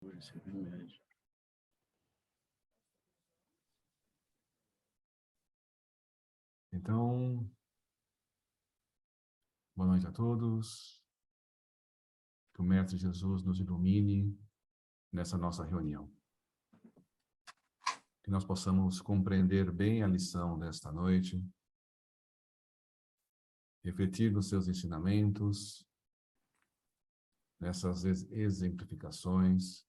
Esse remédio. Então, boa noite a todos. Que o Mestre Jesus nos ilumine nessa nossa reunião. Que nós possamos compreender bem a lição desta noite, refletir nos seus ensinamentos, nessas exemplificações,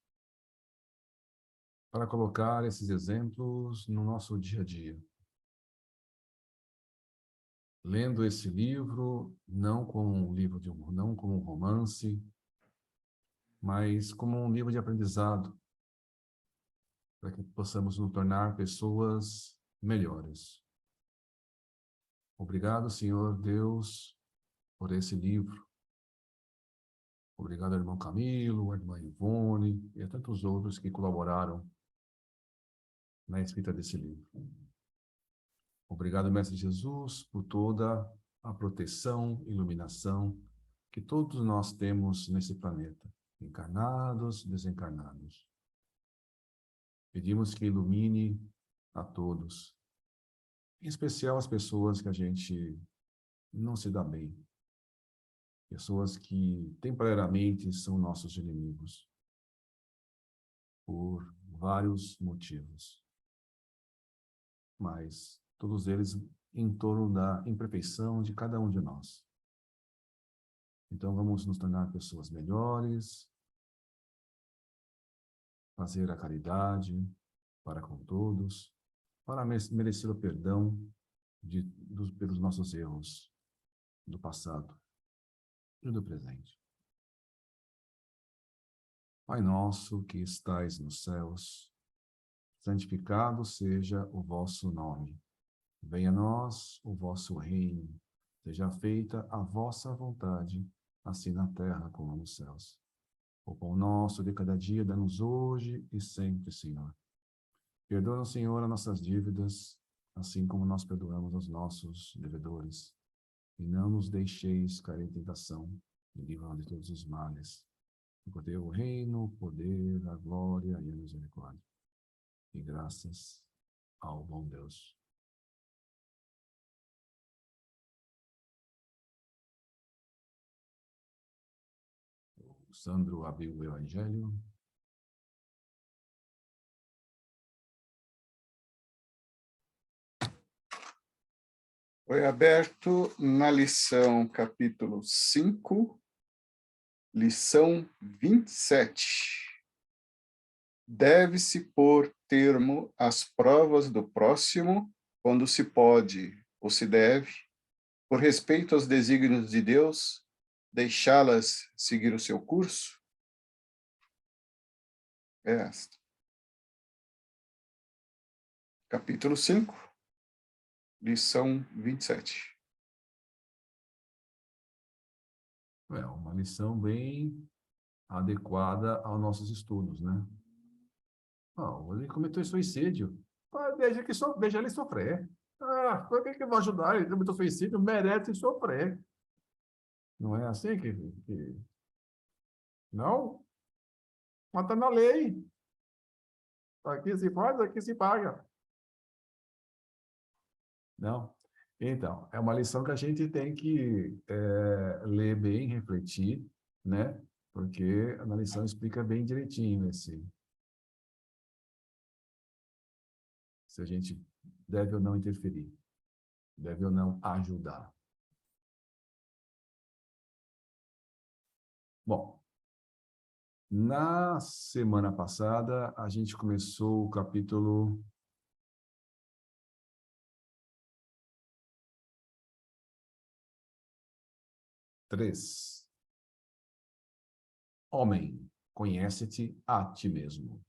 para colocar esses exemplos no nosso dia a dia. Lendo esse livro, não como um livro não como um romance, mas como um livro de aprendizado, para que possamos nos tornar pessoas melhores. Obrigado, Senhor Deus, por esse livro. Obrigado ao irmão Camilo, à irmã Ivone e a tantos outros que colaboraram na escrita desse livro. Obrigado, Mestre Jesus, por toda a proteção, iluminação que todos nós temos nesse planeta, encarnados, desencarnados. Pedimos que ilumine a todos, em especial as pessoas que a gente não se dá bem, pessoas que temporariamente são nossos inimigos, por vários motivos, mas todos eles em torno da imperfeição de cada um de nós. Então vamos nos tornar pessoas melhores, fazer a caridade para com todos, para merecer o perdão pelos nossos erros do passado e do presente. Pai nosso que estais nos céus, santificado seja o vosso nome. Venha a nós o vosso reino. Seja feita a vossa vontade, assim na terra como nos céus. O pão nosso de cada dia dá-nos hoje e sempre, Senhor. Perdoa-nos, Senhor, as nossas dívidas, assim como nós perdoamos aos nossos devedores. E não nos deixeis cair em tentação, e livra-nos de todos os males. Porque o reino, o poder, a glória e a misericórdia. E graças ao bom Deus. O Sandro abriu o Evangelho. Foi aberto na lição capítulo 5, lição 27. Deve-se pôr termo às provas do próximo, quando se pode ou se deve, por respeito aos desígnios de Deus, deixá-las seguir o seu curso? É esta. Capítulo 5, lição 27. É uma lição bem adequada aos nossos estudos, né? Ele cometeu suicídio. Deixa ele sofrer. Por que eu vou ajudar? Ele cometeu suicídio, merece sofrer. Não é assim que... Não? Mas está na lei. Aqui se faz, aqui se paga. Não? Então, é uma lição que a gente tem que ler bem, refletir, né? Porque a lição explica bem direitinho se a gente deve ou não interferir, deve ou não ajudar. Bom, na semana passada, a gente começou o capítulo 3. Homem, conhece-te a ti mesmo.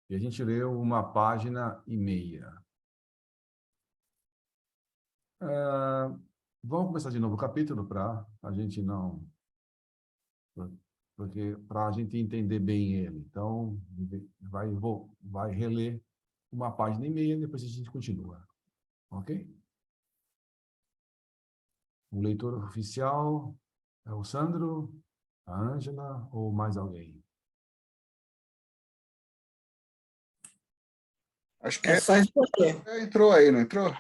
E a gente leu 1,5 páginas. Vamos começar de novo o capítulo para a gente não... Porque para a gente entender bem ele. Então, vai reler 1,5 páginas, depois a gente continua. Ok? O leitor oficial é o Sandro, a Ângela ou mais alguém? Acho que É só escolher. entrou aí, não entrou?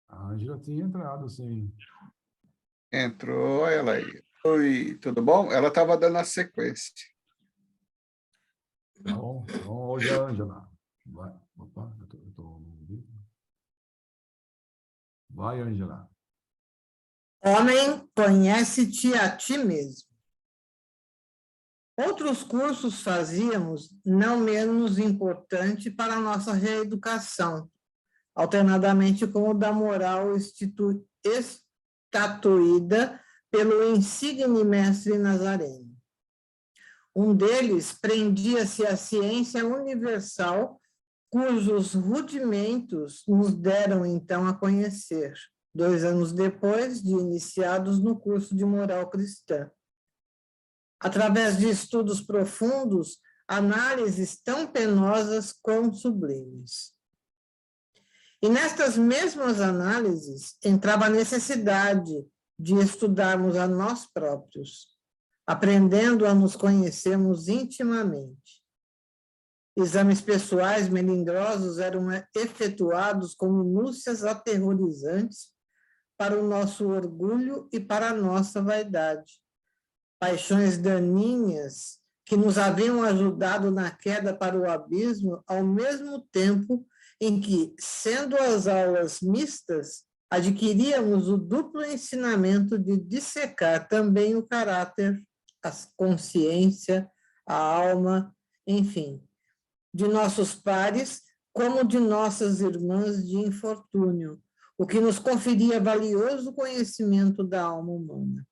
A Ângela tinha entrado, sim. Entrou ela aí. Oi, tudo bom? Ela estava dando a sequência. Então, hoje a Ângela. Vai. Opa, eu tô no vídeo. Vai, Ângela. Homem, conhece-te a ti mesmo. Outros cursos fazíamos, não menos importante para a nossa reeducação, alternadamente com o da moral estatuída pelo insigne mestre Nazareno. Um deles prendia-se à ciência universal, cujos rudimentos nos deram então a conhecer, 2 anos depois de iniciados no curso de moral cristã. Através de estudos profundos, análises tão penosas quão sublimes. E nestas mesmas análises entrava a necessidade de estudarmos a nós próprios, aprendendo a nos conhecermos intimamente. Exames pessoais melindrosos eram efetuados com minúcias aterrorizantes para o nosso orgulho e para a nossa vaidade. Paixões daninhas que nos haviam ajudado na queda para o abismo, ao mesmo tempo em que, sendo as aulas mistas, adquiríamos o duplo ensinamento de dissecar também o caráter, a consciência, a alma, enfim, de nossos pares, como de nossas irmãs de infortúnio, o que nos conferia valioso conhecimento da alma humana.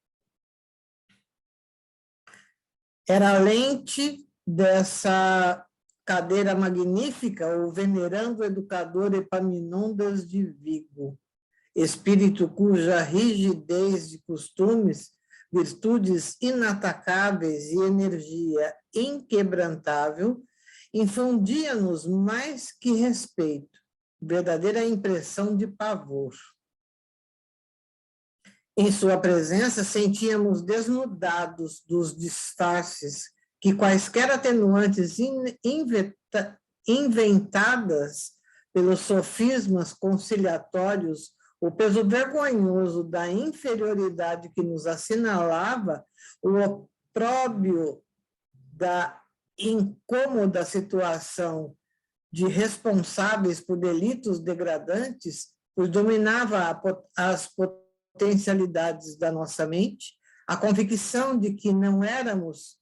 Era a lente dessa cadeira magnífica o venerando educador Epaminondas de Vigo, espírito cuja rigidez de costumes, virtudes inatacáveis e energia inquebrantável infundia-nos mais que respeito, verdadeira impressão de pavor. Em sua presença, sentíamos desnudados dos disfarces que quaisquer atenuantes inventadas pelos sofismas conciliatórios, o peso vergonhoso da inferioridade que nos assinalava, o opróbrio da incômoda situação de responsáveis por delitos degradantes, pois dominava as potencialidades da nossa mente, a convicção de que não éramos,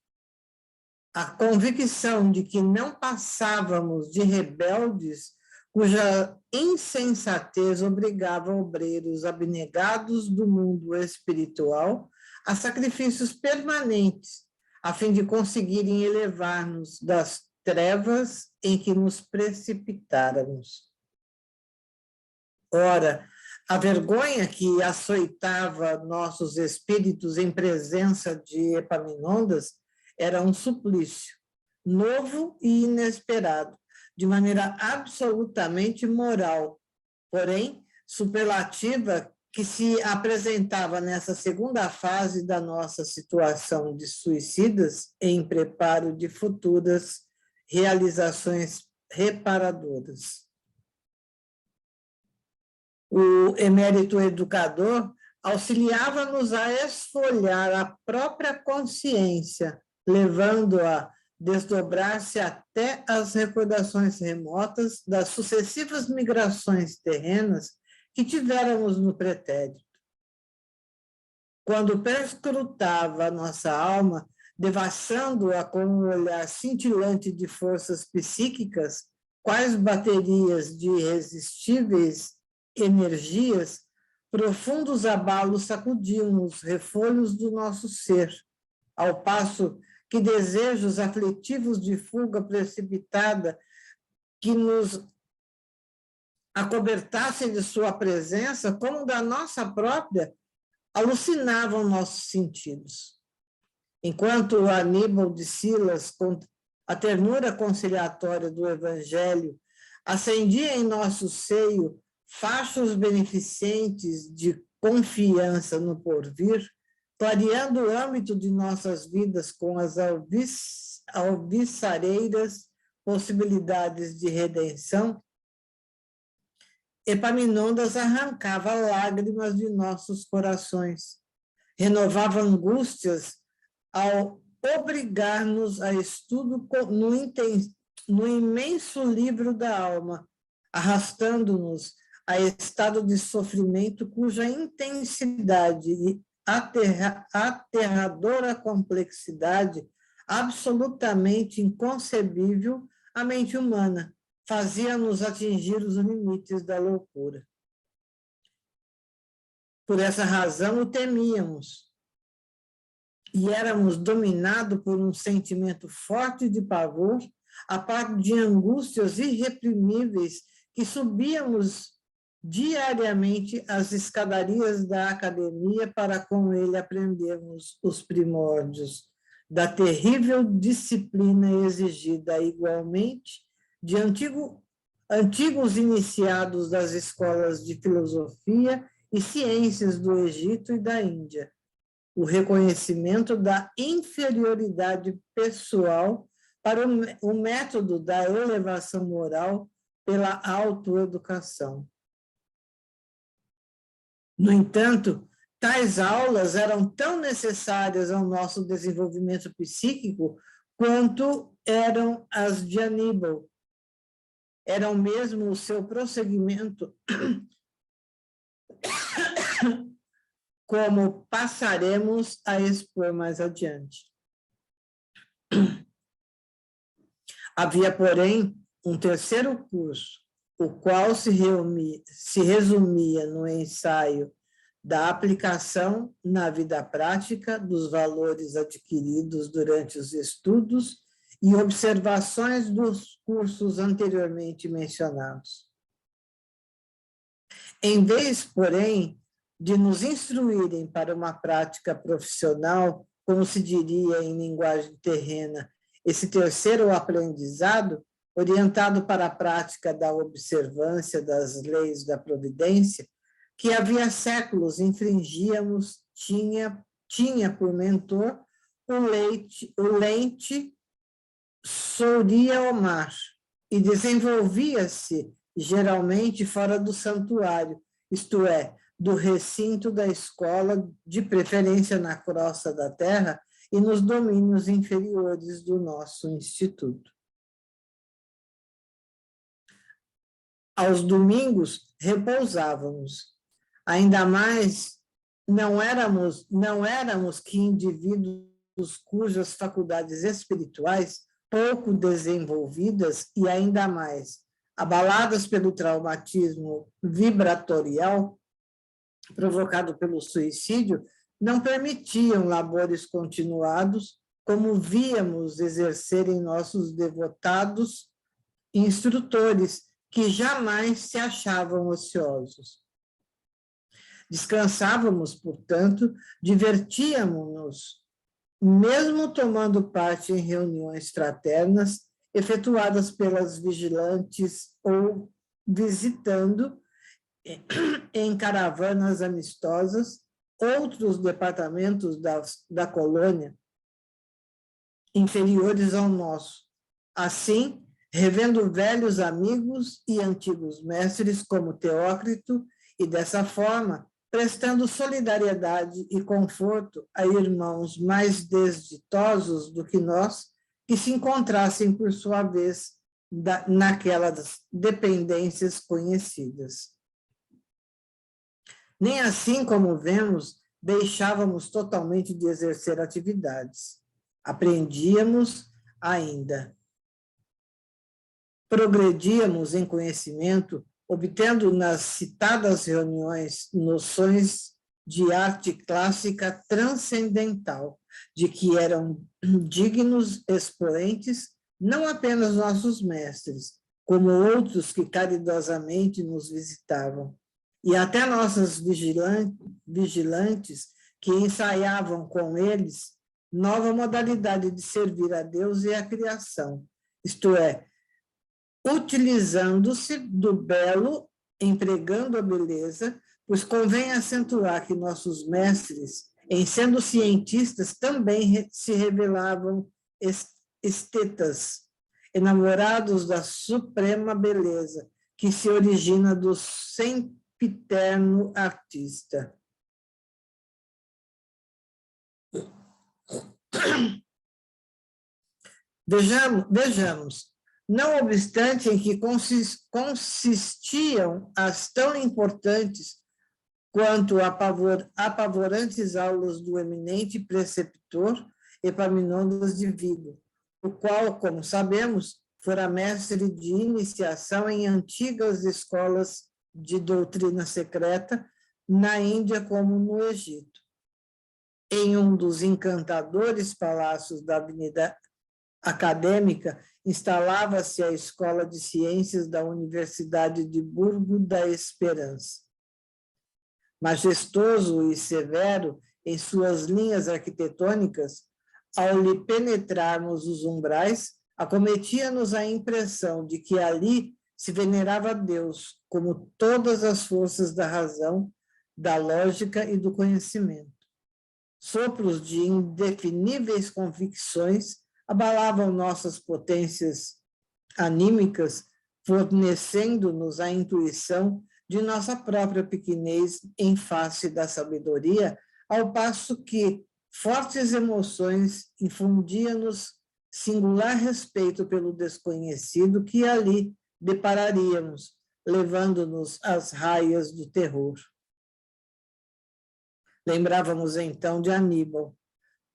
a convicção de que não passávamos de rebeldes, cuja insensatez obrigava obreiros abnegados do mundo espiritual a sacrifícios permanentes, a fim de conseguirem elevar-nos das trevas em que nos precipitáramos. Ora, a vergonha que açoitava nossos espíritos em presença de Epaminondas era um suplício, novo e inesperado, de maneira absolutamente moral, porém superlativa, que se apresentava nessa segunda fase da nossa situação de suicidas em preparo de futuras realizações reparadoras. O emérito educador auxiliava-nos a esfolhar a própria consciência, levando-a a desdobrar-se até as recordações remotas das sucessivas migrações terrenas que tivéramos no pretérito. Quando perscrutava a nossa alma, devassando-a com um olhar cintilante de forças psíquicas, quais baterias de irresistíveis energias, profundos abalos sacudiam os refolhos do nosso ser, ao passo que desejos aflitivos de fuga precipitada que nos acobertassem de sua presença, como da nossa própria, alucinavam nossos sentidos. Enquanto Aníbal de Silas, com a ternura conciliatória do Evangelho, acendia em nosso seio fachos beneficentes de confiança no porvir, clareando o âmbito de nossas vidas com as alvissareiras possibilidades de redenção, Epaminondas arrancava lágrimas de nossos corações, renovava angústias ao obrigar-nos a estudo no imenso livro da alma, arrastando-nos a estado de sofrimento cuja intensidade e aterradora complexidade, absolutamente inconcebível à mente humana, fazia-nos atingir os limites da loucura. Por essa razão o temíamos, e éramos dominados por um sentimento forte de pavor, a par de angústias irreprimíveis que subíamos diariamente as escadarias da academia para com ele aprendermos os primórdios da terrível disciplina exigida igualmente de antigos iniciados das escolas de filosofia e ciências do Egito e da Índia, o reconhecimento da inferioridade pessoal para o método da elevação moral pela autoeducação. No entanto, tais aulas eram tão necessárias ao nosso desenvolvimento psíquico quanto eram as de Aníbal. Eram mesmo o seu prosseguimento, como passaremos a expor mais adiante. Havia, porém, um terceiro curso, o qual se resumia no ensaio da aplicação na vida prática dos valores adquiridos durante os estudos e observações dos cursos anteriormente mencionados. Em vez, porém, de nos instruírem para uma prática profissional, como se diria em linguagem terrena, esse terceiro aprendizado, orientado para a prática da observância das leis da providência, que havia séculos infringíamos, tinha por mentor o Lente Souria Omar, e desenvolvia-se geralmente fora do santuário, isto é, do recinto da escola, de preferência na crosta da terra e nos domínios inferiores do nosso instituto. Aos domingos, repousávamos. Ainda mais, não éramos que indivíduos cujas faculdades espirituais, pouco desenvolvidas e ainda mais abaladas pelo traumatismo vibratorial provocado pelo suicídio, não permitiam labores continuados, como víamos exercerem nossos devotados instrutores, que jamais se achavam ociosos. Descansávamos, portanto, divertíamos-nos, mesmo tomando parte em reuniões fraternas, efetuadas pelas vigilantes ou visitando, em caravanas amistosas, outros departamentos da colônia, inferiores ao nosso. Assim, revendo velhos amigos e antigos mestres como Teócrito, e dessa forma, prestando solidariedade e conforto a irmãos mais desditosos do que nós, que se encontrassem, por sua vez, naquelas dependências conhecidas. Nem assim, como vemos, deixávamos totalmente de exercer atividades. Aprendíamos ainda. Progredíamos em conhecimento, obtendo nas citadas reuniões noções de arte clássica transcendental, de que eram dignos expoentes não apenas nossos mestres, como outros que caridosamente nos visitavam, e até nossas vigilantes que ensaiavam com eles nova modalidade de servir a Deus e a criação, isto é, utilizando-se do belo, empregando a beleza, pois convém acentuar que nossos mestres, em sendo cientistas, também se revelavam estetas, enamorados da suprema beleza, que se origina do sempiterno artista. Vejamos, não obstante em que consistiam as tão importantes quanto apavorantes aulas do eminente preceptor Epaminondas de Vigo, o qual, como sabemos, fora mestre de iniciação em antigas escolas de doutrina secreta, na Índia como no Egito. Em um dos encantadores palácios da Avenida Acadêmica, instalava-se a Escola de Ciências da Universidade de Burgo da Esperança. Majestoso e severo em suas linhas arquitetônicas, ao lhe penetrarmos os umbrais, acometia-nos a impressão de que ali se venerava Deus, como todas as forças da razão, da lógica e do conhecimento. Sopros de indefiníveis convicções abalavam nossas potências anímicas, fornecendo-nos a intuição de nossa própria pequenez em face da sabedoria, ao passo que fortes emoções infundiam-nos singular respeito pelo desconhecido que ali depararíamos, levando-nos às raias do terror. Lembrávamos então de Aníbal.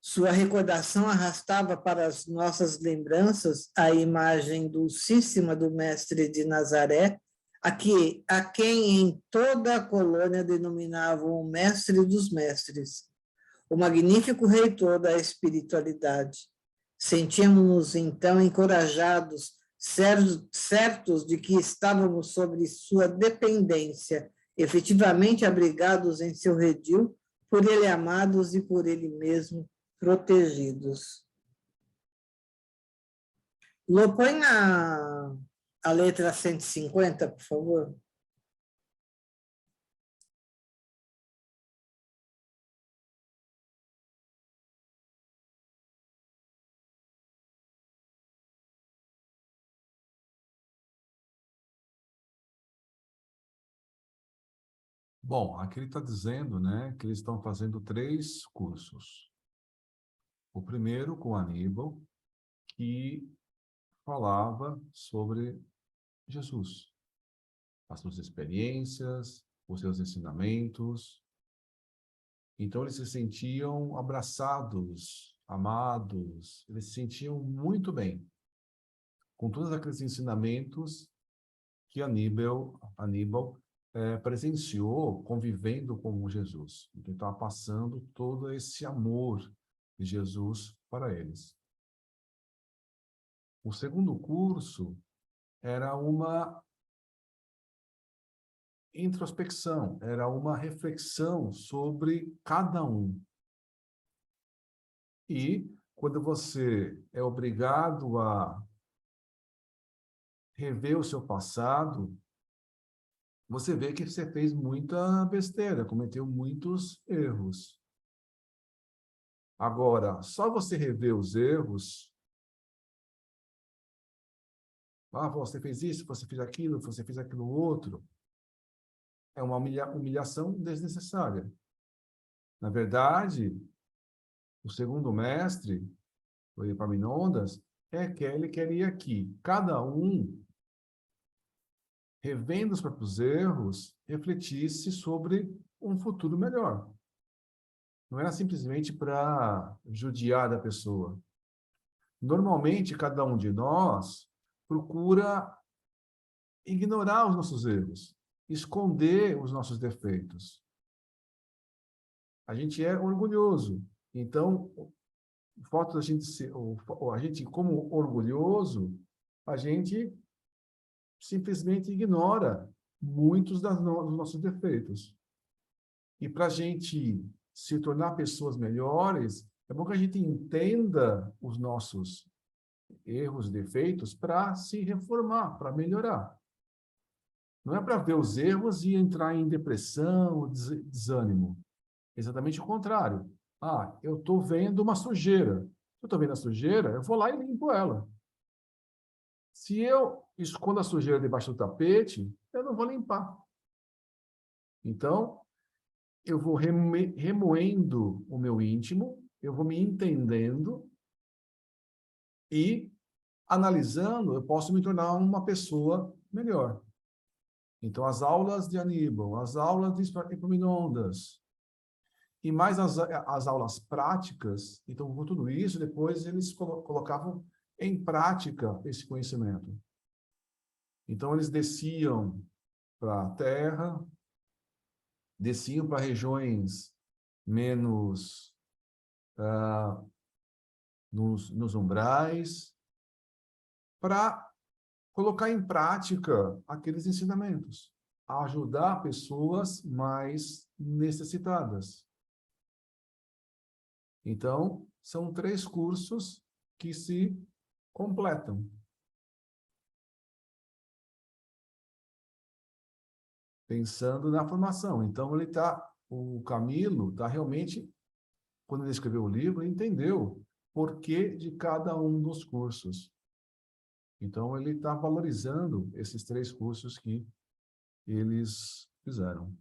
Sua recordação arrastava para as nossas lembranças a imagem dulcíssima do mestre de Nazaré, a quem em toda a colônia denominavam o mestre dos mestres, o magnífico reitor da espiritualidade. Sentíamos-nos então encorajados, certos de que estávamos sobre sua dependência, efetivamente abrigados em seu redil, por ele amados e por ele mesmo protegidos. Lô, põe a letra 150, por favor. Bom, aqui ele está dizendo, né, que eles estão fazendo 3 cursos. O primeiro com Aníbal, que falava sobre Jesus, as suas experiências, os seus ensinamentos. Então, eles se sentiam abraçados, amados, eles se sentiam muito bem com todos aqueles ensinamentos que Aníbal presenciou convivendo com Jesus. Então, estava passando todo esse amor de Jesus para eles. O segundo curso era uma introspecção, era uma reflexão sobre cada um. E quando você é obrigado a rever o seu passado, você vê que você fez muita besteira, cometeu muitos erros. Agora, só você rever os erros, você fez isso, você fez aquilo outro, é uma humilhação desnecessária. Na verdade, o segundo mestre, o Epaminondas, é que ele queria que cada um, revendo os próprios erros, refletisse sobre um futuro melhor. Não era simplesmente para judiar da pessoa. Normalmente, cada um de nós procura ignorar os nossos erros, esconder os nossos defeitos. A gente é orgulhoso. Então, o fato da gente ser, a gente como orgulhoso, a gente simplesmente ignora muitos dos nossos defeitos. E para a gente se tornar pessoas melhores, é bom que a gente entenda os nossos erros, defeitos, para se reformar, para melhorar. Não é para ver os erros e entrar em depressão, desânimo. Exatamente o contrário. Eu estou vendo uma sujeira. Se eu estou vendo a sujeira, eu vou lá e limpo ela. Se eu escondo a sujeira debaixo do tapete, eu não vou limpar. Então, eu vou remoendo o meu íntimo, eu vou me entendendo e, analisando, eu posso me tornar uma pessoa melhor. Então, as aulas de Aníbal, as aulas de Epaminondas, e mais as aulas práticas, então, com tudo isso, depois eles colocavam em prática esse conhecimento. Então, eles desciam para a terra, desciam para regiões menos nos umbrais, para colocar em prática aqueles ensinamentos, ajudar pessoas mais necessitadas. Então, são 3 cursos que se completam. Pensando na formação. Então, o Camilo está realmente, quando ele escreveu o livro, entendeu por que de cada um dos cursos. Então, ele está valorizando esses 3 cursos que eles fizeram.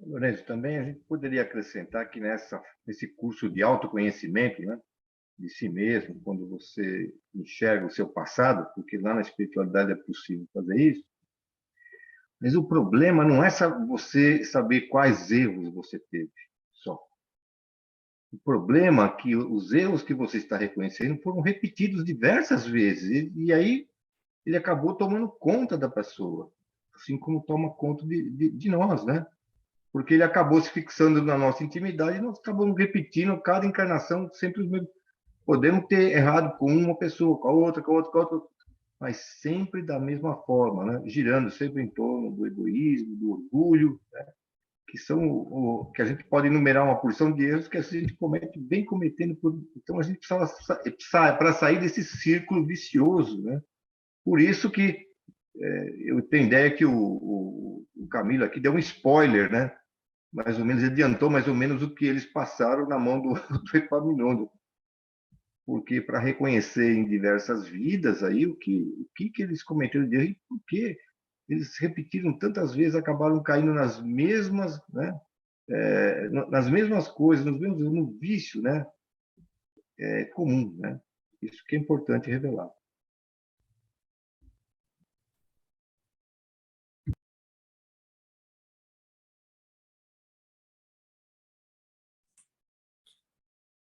Lourenço, também a gente poderia acrescentar que nesse curso de autoconhecimento, né, de si mesmo, quando você enxerga o seu passado, porque lá na espiritualidade é possível fazer isso, mas o problema não é você saber quais erros você teve só. O problema é que os erros que você está reconhecendo foram repetidos diversas vezes, e aí ele acabou tomando conta da pessoa, assim como toma conta de nós, né? Porque ele acabou se fixando na nossa intimidade e nós acabamos repetindo cada encarnação sempre os mesmos. Podemos ter errado com uma pessoa, com a outra, mas sempre da mesma forma, né? Girando sempre em torno do egoísmo, do orgulho, né? Que são que a gente pode enumerar uma porção de erros que a gente comete, vem cometendo. Então a gente precisa para sair desse círculo vicioso, né? Por isso que eu tenho ideia que o Camilo aqui deu um spoiler, né? Mais ou menos, adiantou mais ou menos o que eles passaram na mão do Epaminondas. Porque para reconhecer em diversas vidas aí o que eles cometeram de erro e por que eles repetiram tantas vezes, acabaram caindo nas mesmas, né? Nas mesmas coisas, no vício, né? Comum, né? Isso que é importante revelar.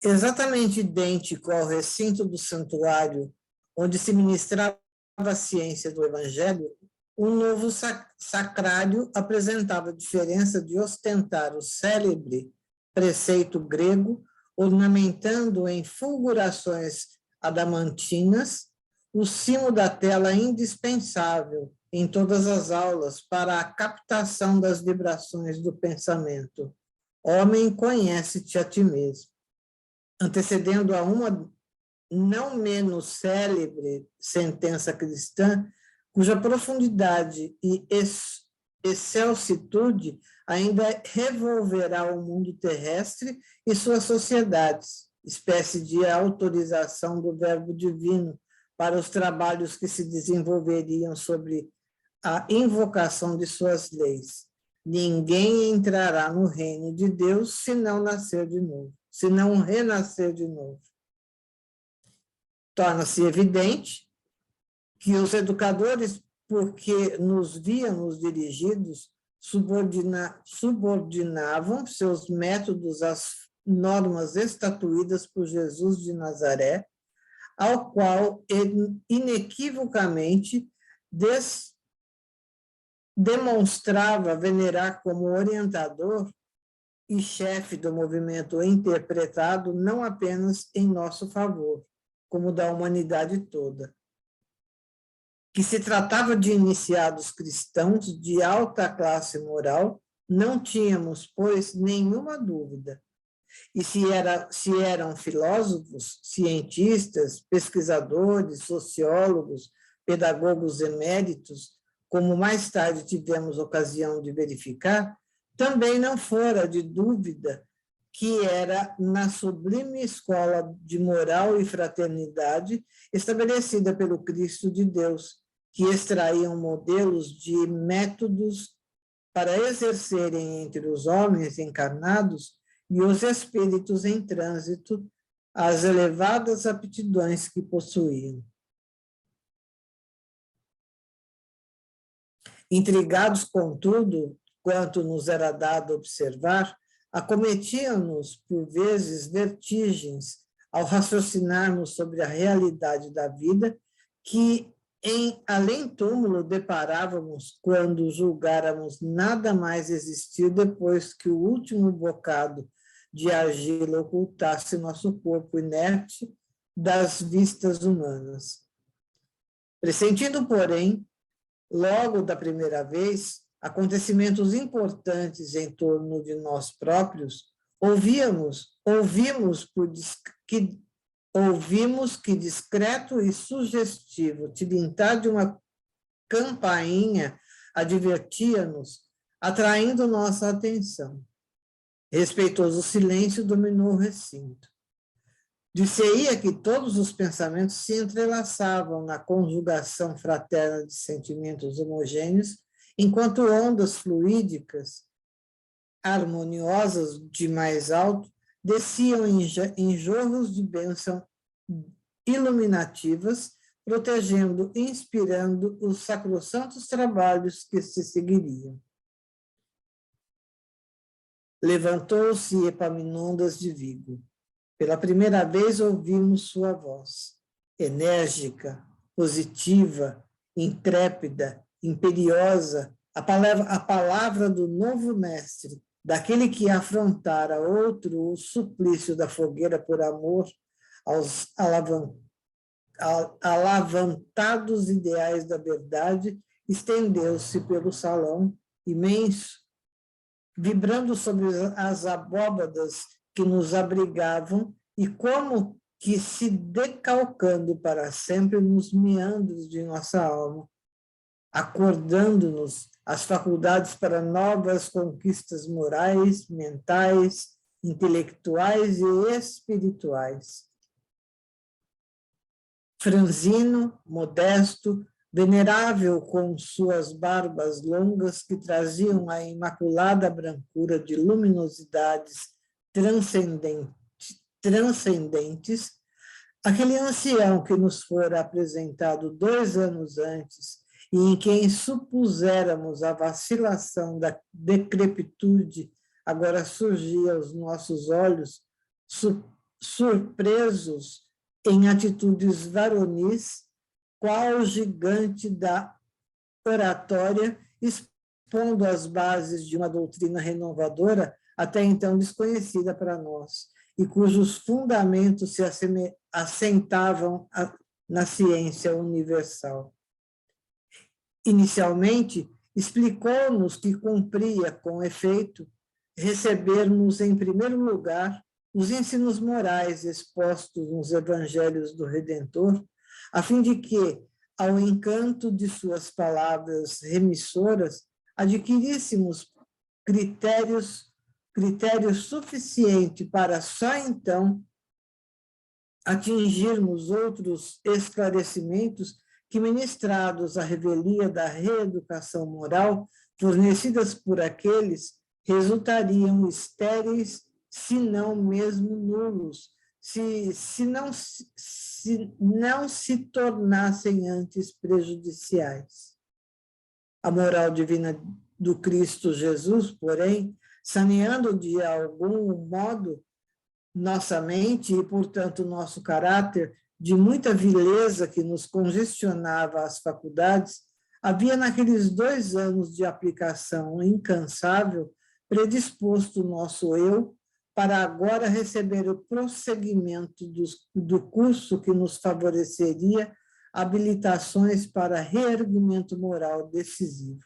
Exatamente idêntico ao recinto do santuário, onde se ministrava a ciência do Evangelho, um novo sacrário apresentava a diferença de ostentar o célebre preceito grego, ornamentando em fulgurações adamantinas o cimo da tela indispensável em todas as aulas para a captação das vibrações do pensamento. Homem, conhece-te a ti mesmo. Antecedendo a uma não menos célebre sentença cristã, cuja profundidade e excelsitude ainda revolverá o mundo terrestre e suas sociedades, espécie de autorização do Verbo Divino para os trabalhos que se desenvolveriam sobre a invocação de suas leis. Ninguém entrará no reino de Deus se não nascer de novo, se não renascer de novo. Torna-se evidente que os educadores, porque nos víamos dirigidos, subordinavam seus métodos às normas estatuídas por Jesus de Nazaré, ao qual inequivocamente demonstrava venerar como orientador e chefe do movimento interpretado não apenas em nosso favor, como da humanidade toda. Que se tratava de iniciados cristãos de alta classe moral, não tínhamos, pois, nenhuma dúvida. E se eram filósofos, cientistas, pesquisadores, sociólogos, pedagogos eméritos, como mais tarde tivemos ocasião de verificar, também não fora de dúvida que era na sublime escola de moral e fraternidade estabelecida pelo Cristo de Deus, que extraíam modelos de métodos para exercerem entre os homens encarnados e os espíritos em trânsito as elevadas aptidões que possuíam. Intrigados, contudo, quanto nos era dado observar, acometiam-nos, por vezes, vertigens ao raciocinarmos sobre a realidade da vida que, em além-túmulo, deparávamos quando julgáramos nada mais existir depois que o último bocado de argila ocultasse nosso corpo inerte das vistas humanas. Pressentindo, porém, logo da primeira vez, acontecimentos importantes em torno de nós próprios, ouvimos que discreto e sugestivo tilintar de uma campainha advertia-nos, atraindo nossa atenção. Respeitoso silêncio dominou o recinto. Dir-se-ia que todos os pensamentos se entrelaçavam na conjugação fraterna de sentimentos homogêneos, enquanto ondas fluídicas, harmoniosas de mais alto, desciam em jorros de bênção iluminativas, protegendo e inspirando os sacrossantos trabalhos que se seguiriam. Levantou-se Epaminondas de Vigo. Pela primeira vez ouvimos sua voz, enérgica, positiva, intrépida, imperiosa, a palavra do novo mestre, daquele que afrontara outro o suplício da fogueira por amor aos alavantados ideais da verdade, estendeu-se pelo salão imenso, vibrando sobre as abóbadas que nos abrigavam e como que se decalcando para sempre nos meandros de nossa alma, acordando-nos as faculdades para novas conquistas morais, mentais, intelectuais e espirituais. Franzino, modesto, venerável com suas barbas longas que traziam a imaculada brancura de luminosidades transcendentes, aquele ancião que nos fora apresentado 2 anos antes e em quem supuséramos a vacilação da decrepitude, agora surgia aos nossos olhos, surpresos em atitudes varonis, qual gigante da oratória, expondo as bases de uma doutrina renovadora até então desconhecida para nós, e cujos fundamentos se assentavam na ciência universal. Inicialmente, explicou-nos que cumpria, com efeito, recebermos, em primeiro lugar, os ensinos morais expostos nos evangelhos do Redentor, a fim de que, ao encanto de suas palavras remissoras, adquiríssemos critérios suficientes para só então atingirmos outros esclarecimentos que, ministrados à revelia da reeducação moral, fornecidas por aqueles, resultariam estéreis, se não mesmo nulos, se não se tornassem antes prejudiciais. A moral divina do Cristo Jesus, porém, saneando de algum modo nossa mente e, portanto, nosso caráter de muita vileza que nos congestionava as faculdades, havia naqueles 2 anos de aplicação incansável predisposto o nosso eu para agora receber o prosseguimento do curso que nos favoreceria habilitações para reerguimento moral decisivo.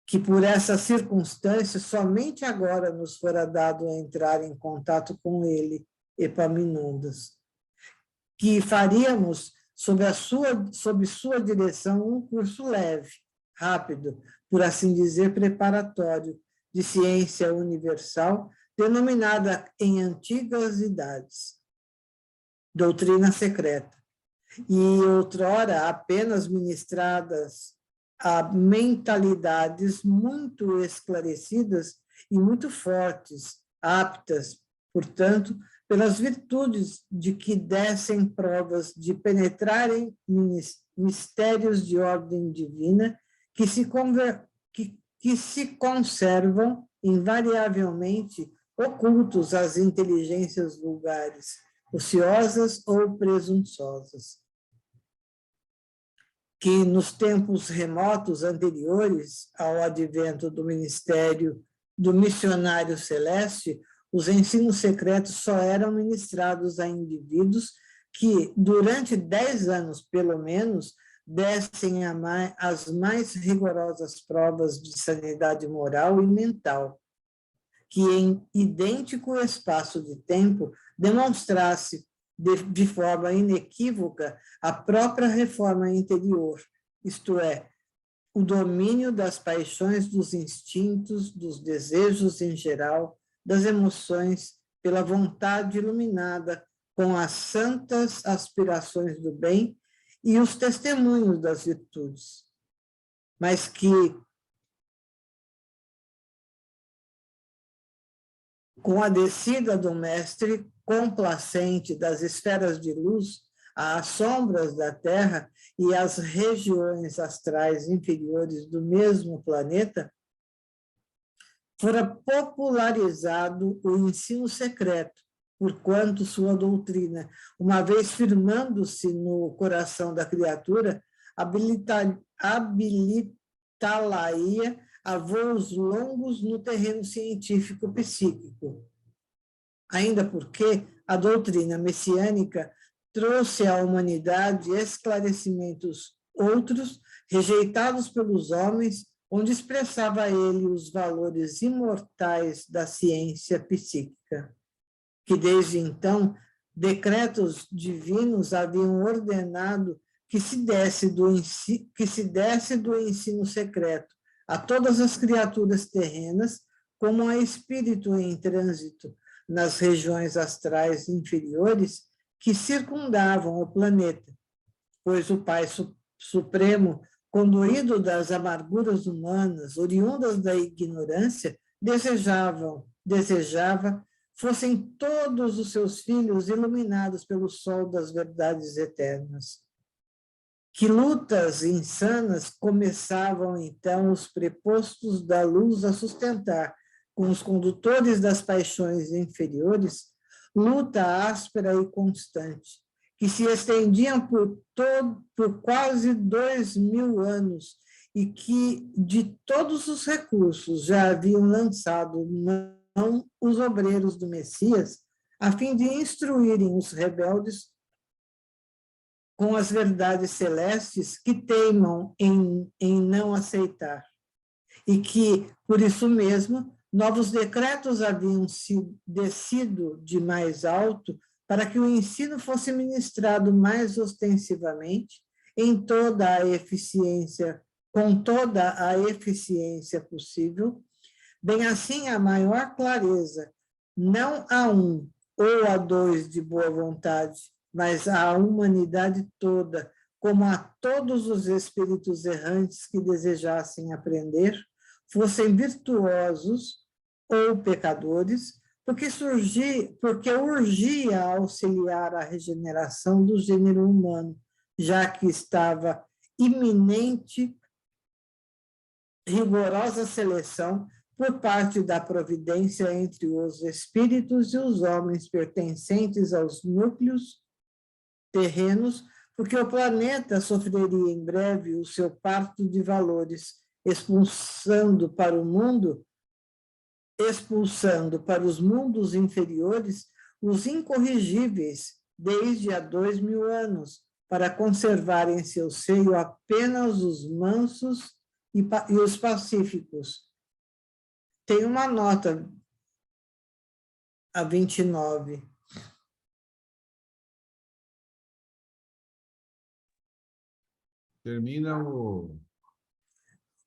Que por essa circunstância somente agora nos fora dado entrar em contato com ele, Epaminondas, que faríamos sob sua direção um curso leve, rápido, por assim dizer, preparatório, de ciência universal, denominada em antigas idades doutrina secreta, e outrora apenas ministradas a mentalidades muito esclarecidas e muito fortes, aptas, portanto, pelas virtudes de que dessem provas de penetrarem mistérios de ordem divina que se conservam invariavelmente ocultos às inteligências vulgares, ociosas ou presunçosas, que nos tempos remotos anteriores ao advento do ministério do missionário celeste, os ensinos secretos só eram ministrados a indivíduos que, durante 10 anos, pelo menos, dessem as mais rigorosas provas de sanidade moral e mental, que em idêntico espaço de tempo demonstrasse de forma inequívoca a própria reforma interior, isto é, o domínio das paixões, dos instintos, dos desejos em geral, das emoções, pela vontade iluminada com as santas aspirações do bem e os testemunhos das virtudes, mas que, com a descida do mestre complacente das esferas de luz às sombras da Terra e às regiões astrais inferiores do mesmo planeta, fora popularizado o ensino secreto, porquanto sua doutrina, uma vez firmando-se no coração da criatura, habilitá-la-ia a voos longos no terreno científico-psíquico. Ainda porque a doutrina messiânica trouxe à humanidade esclarecimentos outros, rejeitados pelos homens, onde expressava ele os valores imortais da ciência psíquica, que desde então decretos divinos haviam ordenado que se desse do ensino secreto a todas as criaturas terrenas, como a espírito em trânsito nas regiões astrais inferiores que circundavam o planeta, pois o Pai Supremo, conduído das amarguras humanas, oriundas da ignorância, desejava fossem todos os seus filhos iluminados pelo sol das verdades eternas. Que lutas insanas começavam, então, os prepostos da luz a sustentar, com os condutores das paixões inferiores, luta áspera e constante, que se estendiam por quase 2000 anos e que, de todos os recursos, já haviam lançado mão os obreiros do Messias, a fim de instruírem os rebeldes com as verdades celestes que teimam em não aceitar, e que, por isso mesmo, novos decretos haviam descido de mais alto para que o ensino fosse ministrado mais ostensivamente, com toda a eficiência possível, bem assim a maior clareza, não a um ou a dois de boa vontade, mas à humanidade toda, como a todos os espíritos errantes que desejassem aprender, fossem virtuosos ou pecadores, porque urgia auxiliar a regeneração do gênero humano, já que estava iminente rigorosa seleção por parte da providência entre os espíritos e os homens pertencentes aos núcleos terrenos, porque o planeta sofreria em breve o seu parto de valores, expulsando para os mundos inferiores os incorrigíveis desde há 2000 anos, para conservar em seu seio apenas os mansos e os pacíficos. Tem uma nota, a 29. Termina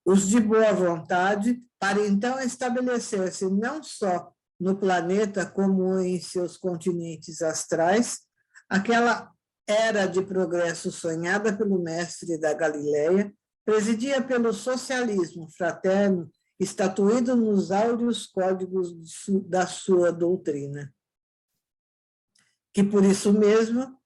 Os de boa vontade, para então estabelecer-se não só no planeta como em seus continentes astrais, aquela era de progresso sonhada pelo mestre da Galileia, presidia pelo socialismo fraterno, estatuído nos áureos códigos da sua doutrina. Que por isso mesmo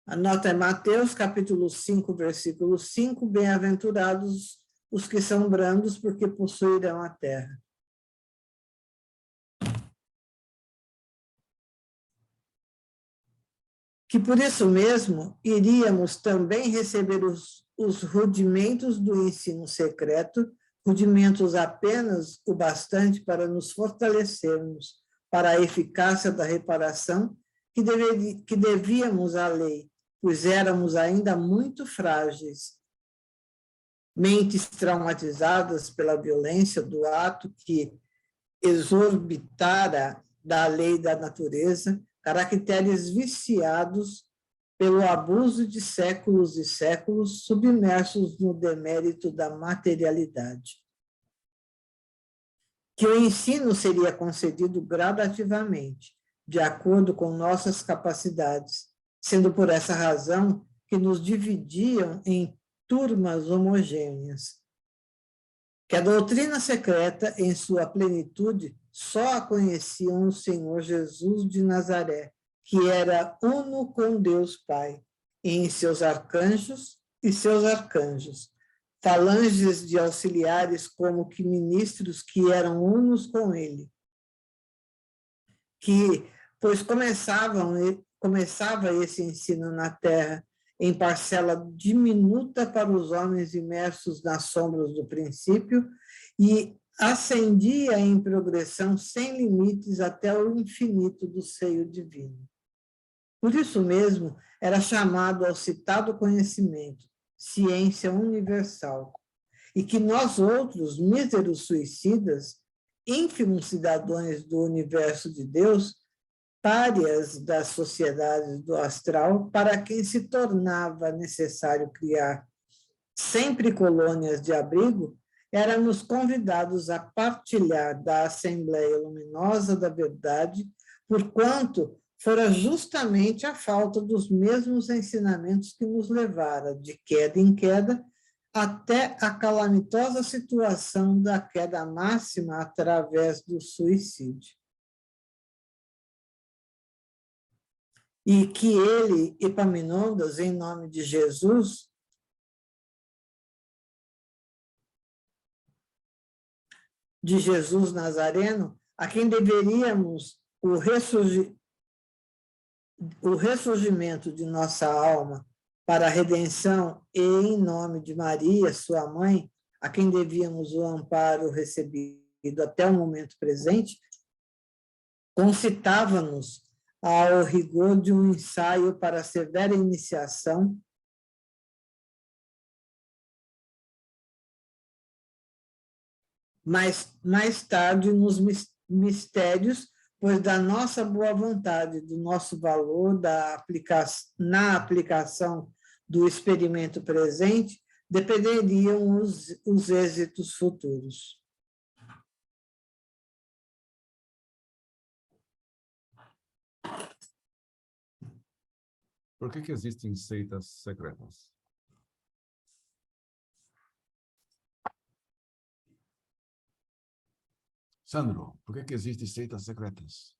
a nota é Mateus, capítulo 5, versículo 5, bem-aventurados os que são brandos, porque possuirão a terra. Que por isso mesmo iríamos também receber os rudimentos do ensino secreto, rudimentos apenas o bastante para nos fortalecermos para a eficácia da reparação que devíamos à lei, pois éramos ainda muito frágeis, mentes traumatizadas pela violência do ato que exorbitara da lei da natureza, caracteres viciados pelo abuso de séculos e séculos, submersos no demérito da materialidade. Que o ensino seria concedido gradativamente, de acordo com nossas capacidades, sendo por essa razão que nos dividiam em turmas homogêneas. Que a doutrina secreta, em sua plenitude, só a conheciam o Senhor Jesus de Nazaré, que era uno com Deus Pai, e em seus arcanjos, falanges de auxiliares como que ministros que eram unos com ele, que, pois começava esse ensino na terra, em parcela diminuta para os homens imersos nas sombras do princípio, e ascendia em progressão sem limites até o infinito do seio divino. Por isso mesmo, era chamado ao citado conhecimento, ciência universal, e que nós outros, míseros suicidas, ínfimos cidadãos do universo de Deus, párias das sociedades do astral, para quem se tornava necessário criar sempre colônias de abrigo, éramos convidados a partilhar da Assembleia Luminosa da Verdade, porquanto fora justamente a falta dos mesmos ensinamentos que nos levara, de queda em queda, até a calamitosa situação da queda máxima através do suicídio. E que ele, Epaminondas, em nome de Jesus, Nazareno, a quem deveríamos o ressurgimento de nossa alma para a redenção, e em nome de Maria, sua mãe, a quem devíamos o amparo recebido até o momento presente, concitava-nos ao rigor de um ensaio para a severa iniciação, mais tarde nos mistérios, pois da nossa boa vontade, do nosso valor na aplicação do experimento presente, dependeriam os êxitos futuros. Por que existem seitas secretas? Sandro, por que existem seitas secretas?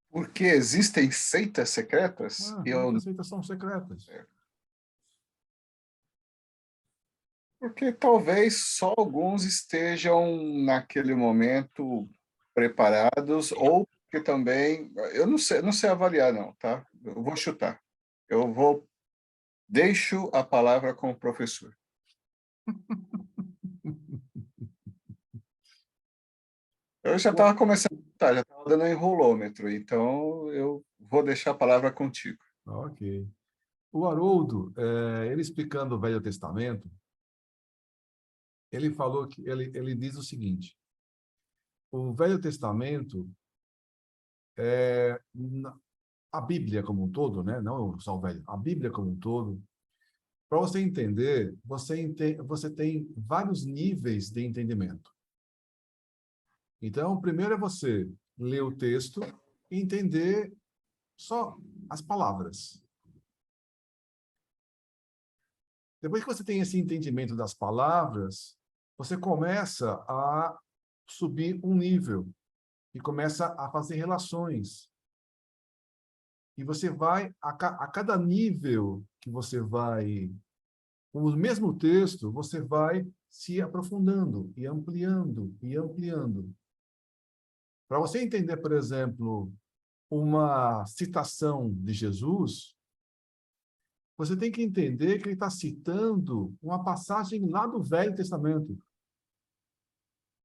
Porque existem seitas secretas? As seitas são secretas. Porque talvez só alguns estejam naquele momento preparados, ou que também, eu não sei avaliar não, tá? Eu vou chutar. Deixo a palavra com o professor. Eu já estava começando a chutar, já estava dando um enrolômetro, então eu vou deixar a palavra contigo. Ok. O Haroldo, ele explicando o Velho Testamento, ele falou que ele diz o seguinte: o Velho Testamento a Bíblia como um todo, né? Não só o Velho, a Bíblia como um todo, para você entender, você tem vários níveis de entendimento. Então, o primeiro é você ler o texto e entender só as palavras. Depois que você tem esse entendimento das palavras, você começa a subir um nível e começa a fazer relações. E você vai, a cada nível que você vai, com o mesmo texto, você vai se aprofundando e ampliando e ampliando. Para você entender, por exemplo, uma citação de Jesus, você tem que entender que ele está citando uma passagem lá do Velho Testamento.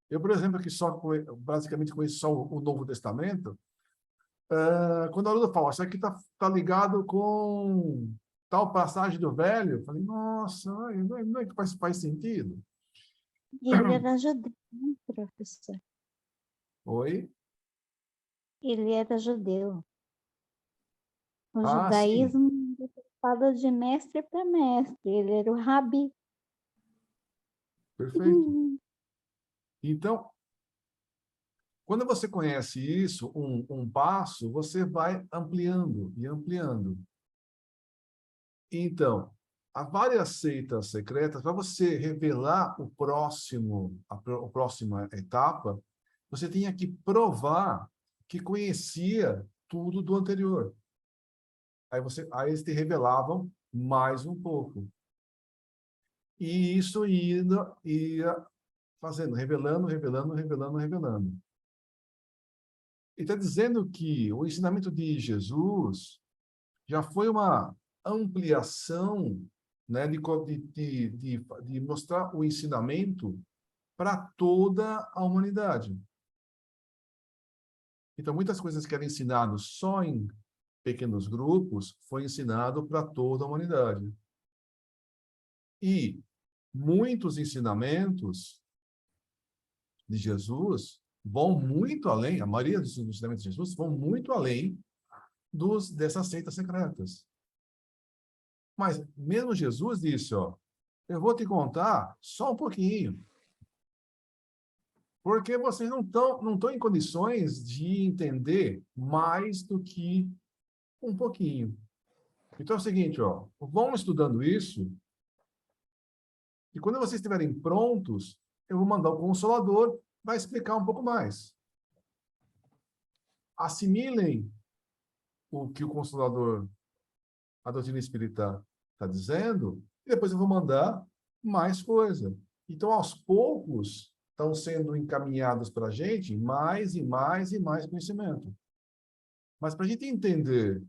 Eu, por exemplo, que basicamente conheço só o Novo Testamento, quando a Lula fala, isso aqui tá ligado com tal passagem do Velho, eu falei, nossa, não é que faz sentido? Ele era judeu, né, professor? Oi? Ele era judeu. O Sim, judaísmo fala de mestre para mestre. Ele era o rabi. perfeito. Então, quando você conhece isso, um passo, você vai ampliando e ampliando. Então, há várias seitas secretas. Para você revelar a próxima etapa, você tinha que provar que conhecia tudo do anterior. Aí eles te revelavam mais um pouco. E isso ia fazendo, revelando, revelando, revelando, revelando. E está dizendo que o ensinamento de Jesus já foi uma ampliação, né, de mostrar o ensinamento para toda a humanidade. Então, muitas coisas que eram ensinadas só em pequenos grupos, foi ensinado para toda a humanidade. E muitos ensinamentos de Jesus vão muito além, a maioria dos ensinamentos de Jesus vão muito além dessas seitas secretas. Mas mesmo Jesus disse, ó, eu vou te contar só um pouquinho. Porque vocês não estão em condições de entender mais do que um pouquinho. Então é o seguinte, ó, vão estudando isso, e quando vocês estiverem prontos, eu vou mandar o Consolador, vai explicar um pouco mais. Assimilem o que o Consolador, a doutrina espírita, está dizendo, e depois eu vou mandar mais coisa. Então, aos poucos, estão sendo encaminhados para a gente mais e mais e mais conhecimento. Mas para a gente entender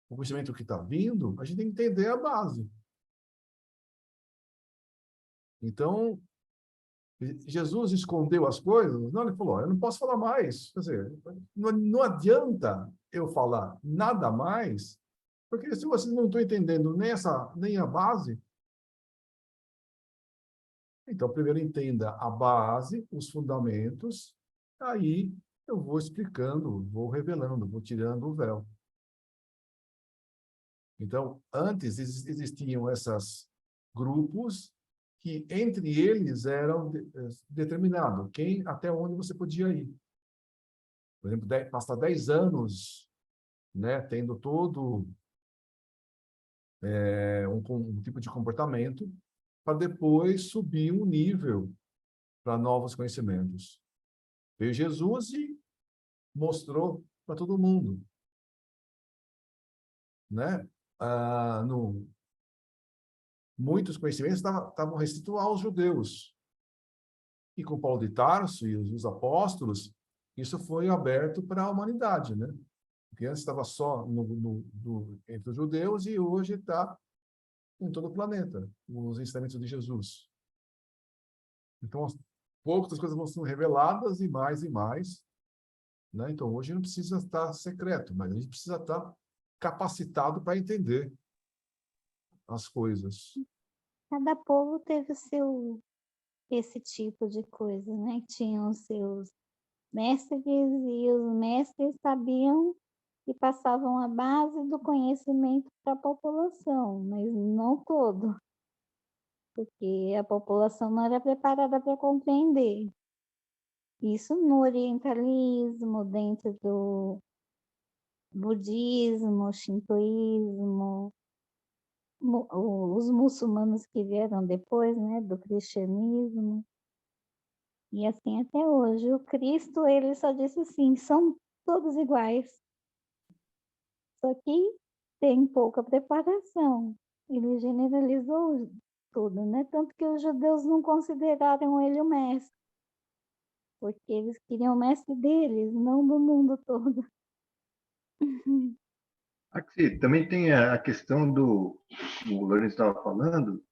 o conhecimento que está vindo, a gente tem que entender a base. Então, Jesus escondeu as coisas? Não, ele falou, eu não posso falar mais. Quer dizer, não adianta eu falar nada mais, porque se vocês não estão entendendo nem a base, então primeiro entenda a base, os fundamentos, aí eu vou explicando, vou revelando, vou tirando o véu. Então, antes existiam esses grupos que entre eles eram determinados, até onde você podia ir. Por exemplo, passar 10 anos, né, tendo todo um tipo de comportamento, para depois subir um nível para novos conhecimentos. Veio Jesus e mostrou para todo mundo, né? Muitos conhecimentos estavam restritos aos judeus. E com Paulo de Tarso e os apóstolos, isso foi aberto para a humanidade, né? Porque antes estava só entre os judeus e hoje está em todo o planeta, os ensinamentos de Jesus. Então, aos poucos as coisas vão sendo reveladas e mais, né? Então, hoje não precisa estar secreto, mas a gente precisa estar capacitado para entender as coisas. Cada povo teve esse tipo de coisa, né? Tinham os seus mestres e os mestres sabiam e passavam a base do conhecimento para a população, mas não todo, porque a população não era preparada para compreender. Isso no orientalismo, dentro do budismo, shintoísmo, os muçulmanos que vieram depois, né, do cristianismo. E assim até hoje. O Cristo, ele só disse assim, são todos iguais. Só que tem pouca preparação. Ele generalizou tudo, né? Tanto que os judeus não consideraram ele o mestre, porque eles queriam o mestre deles, não do mundo todo. Aqui, também tem a questão o Lourenço estava falando,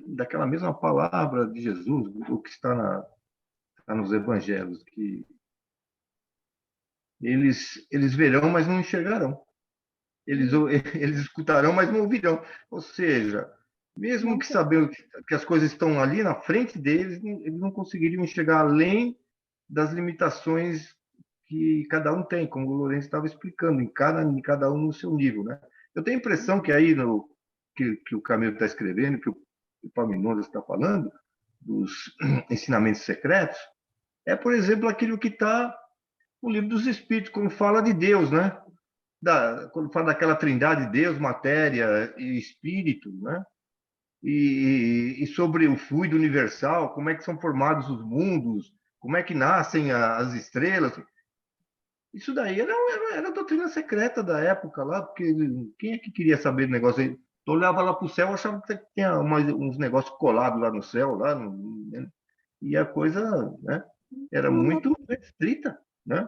daquela mesma palavra de Jesus, o que está nos evangelhos, que eles verão, mas não enxergarão. Eles escutarão, mas não ouvirão. Ou seja, mesmo que sabendo que as coisas estão ali na frente deles, eles não conseguiriam enxergar além das limitações que cada um tem, como o Lourenço estava explicando, em cada um no seu nível, né? Eu tenho a impressão que aí que o Camilo está escrevendo, que o Epaminondas está falando, dos ensinamentos secretos, é, por exemplo, aquilo que está no livro dos Espíritos, quando fala de Deus, né? Quando fala daquela trindade de Deus, matéria e espírito, né? E sobre o fluido universal, como é que são formados os mundos, como é que nascem as estrelas. Isso daí era a doutrina secreta da época lá, porque quem é que queria saber do negócio aí? Eu olhava lá para o céu, achava que tinha uns negócios colados lá no céu, e a coisa, né, era muito restrita, né?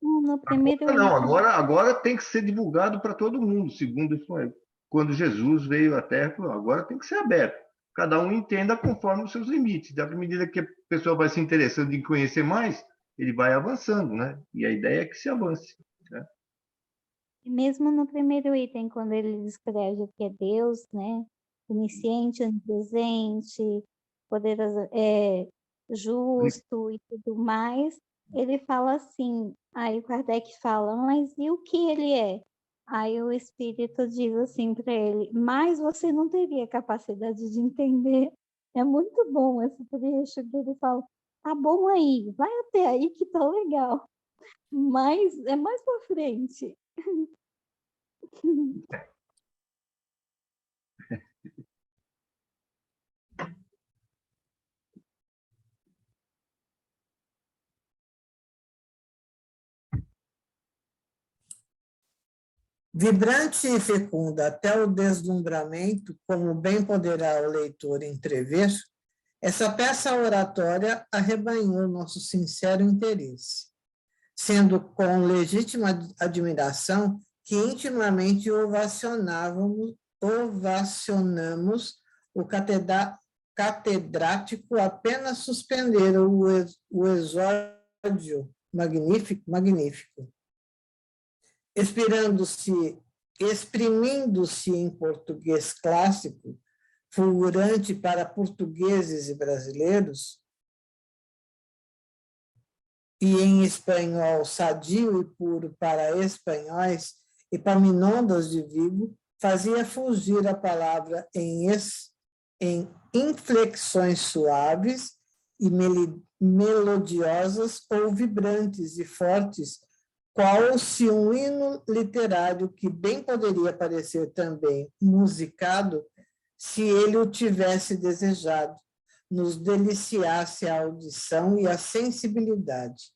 No primeiro Agora não, item, agora tem que ser divulgado para todo mundo, segundo isso aí. Quando Jesus veio à Terra, falou, agora tem que ser aberto. Cada um entenda conforme os seus limites. À medida que a pessoa vai se interessando em conhecer mais, ele vai avançando, né? E a ideia é que se avance, né? mesmo no primeiro item, quando ele descreve o que é Deus, né? Onisciente, onipresente, poderoso, justo e tudo mais, ele fala assim, aí o Kardec fala, mas e o que ele é? Aí o Espírito diz assim para ele, mas você não teria capacidade de entender. É muito bom esse trecho que ele fala, tá bom aí, vai até aí que tá legal, mas é mais para frente. Vibrante e fecunda até o deslumbramento, como bem poderá o leitor entrever, essa peça oratória arrebanhou nosso sincero interesse, sendo com legítima admiração que intimamente ovacionamos o catedrático apenas suspender o exórdio magnífico. Exprimindo-se em português clássico, fulgurante para portugueses e brasileiros, e em espanhol sadio e puro para espanhóis, Epaminondas de Vigo fazia fugir a palavra em inflexões suaves e melodiosas ou vibrantes e fortes, qual se um hino literário que bem poderia parecer também musicado, se ele o tivesse desejado, nos deliciasse a audição e a sensibilidade.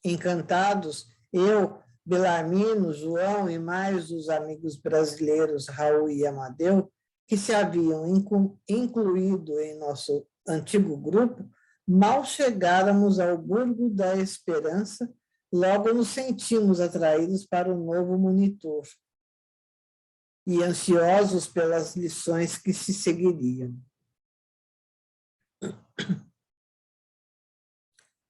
Encantados, eu, Belarmino, João e mais os amigos brasileiros Raul e Amadeu, que se haviam incluído em nosso antigo grupo, mal chegáramos ao Burgo da Esperança, logo nos sentimos atraídos para o novo monitor e ansiosos pelas lições que se seguiriam.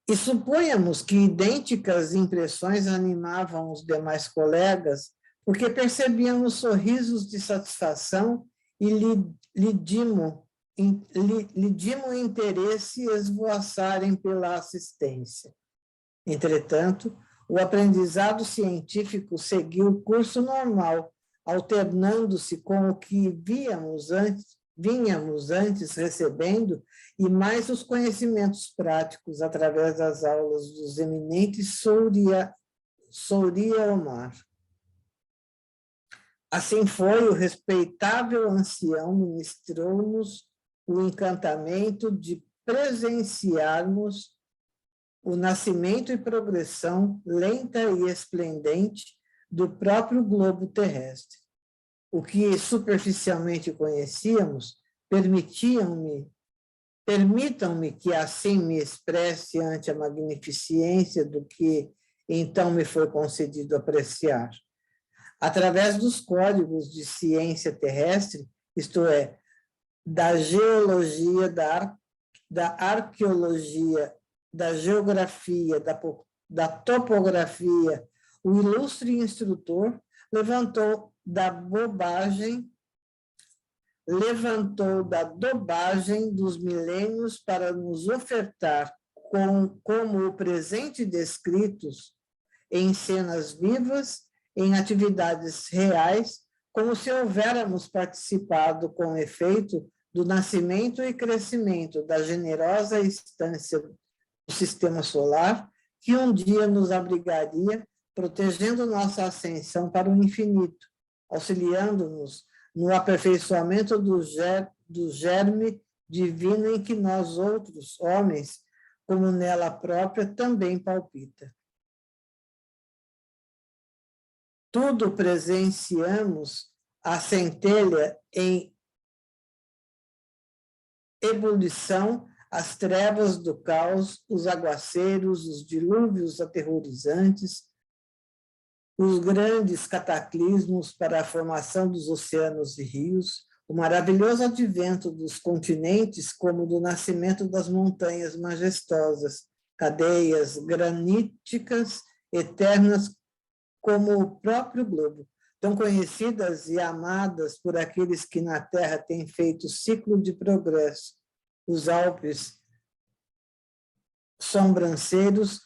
E supunhamos que idênticas impressões animavam os demais colegas, porque percebíamos sorrisos de satisfação e lidimo interesse esvoaçarem pela assistência. Entretanto, o aprendizado científico seguiu o curso normal, alternando-se com o que vínhamos antes recebendo e mais os conhecimentos práticos através das aulas dos eminentes Souria Omar. Assim foi, o respeitável ancião ministrou-nos o encantamento de presenciarmos o nascimento e progressão lenta e esplendente do próprio globo terrestre. O que superficialmente conhecíamos, permitam-me que assim me expresse ante a magnificência do que então me foi concedido apreciar. Através dos códigos de ciência terrestre, isto é, da geologia, da arqueologia, da geografia, da topografia, o ilustre instrutor levantou da dobagem dos milênios para nos ofertar como o presente descritos em cenas vivas, em atividades reais, como se houvéssemos participado com efeito do nascimento e crescimento da generosa estância do sistema solar, que um dia nos abrigaria, protegendo nossa ascensão para o infinito, auxiliando-nos no aperfeiçoamento do germe divino em que nós outros, homens, como nela própria, também palpita. Tudo presenciamos a centelha em ebulição, as trevas do caos, os aguaceiros, os dilúvios aterrorizantes, os grandes cataclismos para a formação dos oceanos e rios, o maravilhoso advento dos continentes, como do nascimento das montanhas majestosas, cadeias graníticas eternas como o próprio globo, tão conhecidas e amadas por aqueles que na Terra têm feito ciclo de progresso, os Alpes sombranceiros,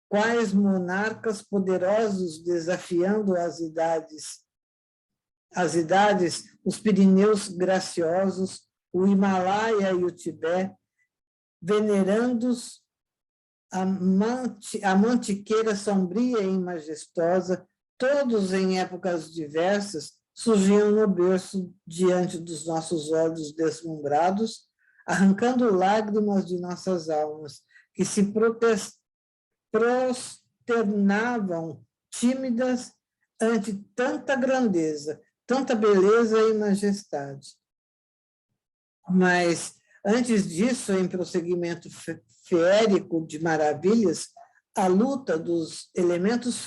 quais monarcas poderosos desafiando as idades, os Pirineus graciosos, o Himalaia e o Tibete, venerando-os a mantiqueira sombria e majestosa, todos em épocas diversas, surgiam no berço diante dos nossos olhos deslumbrados, arrancando lágrimas de nossas almas, que se prosternavam tímidas ante tanta grandeza, tanta beleza e majestade. Mas, antes disso, em prosseguimento feérico de maravilhas, a luta dos elementos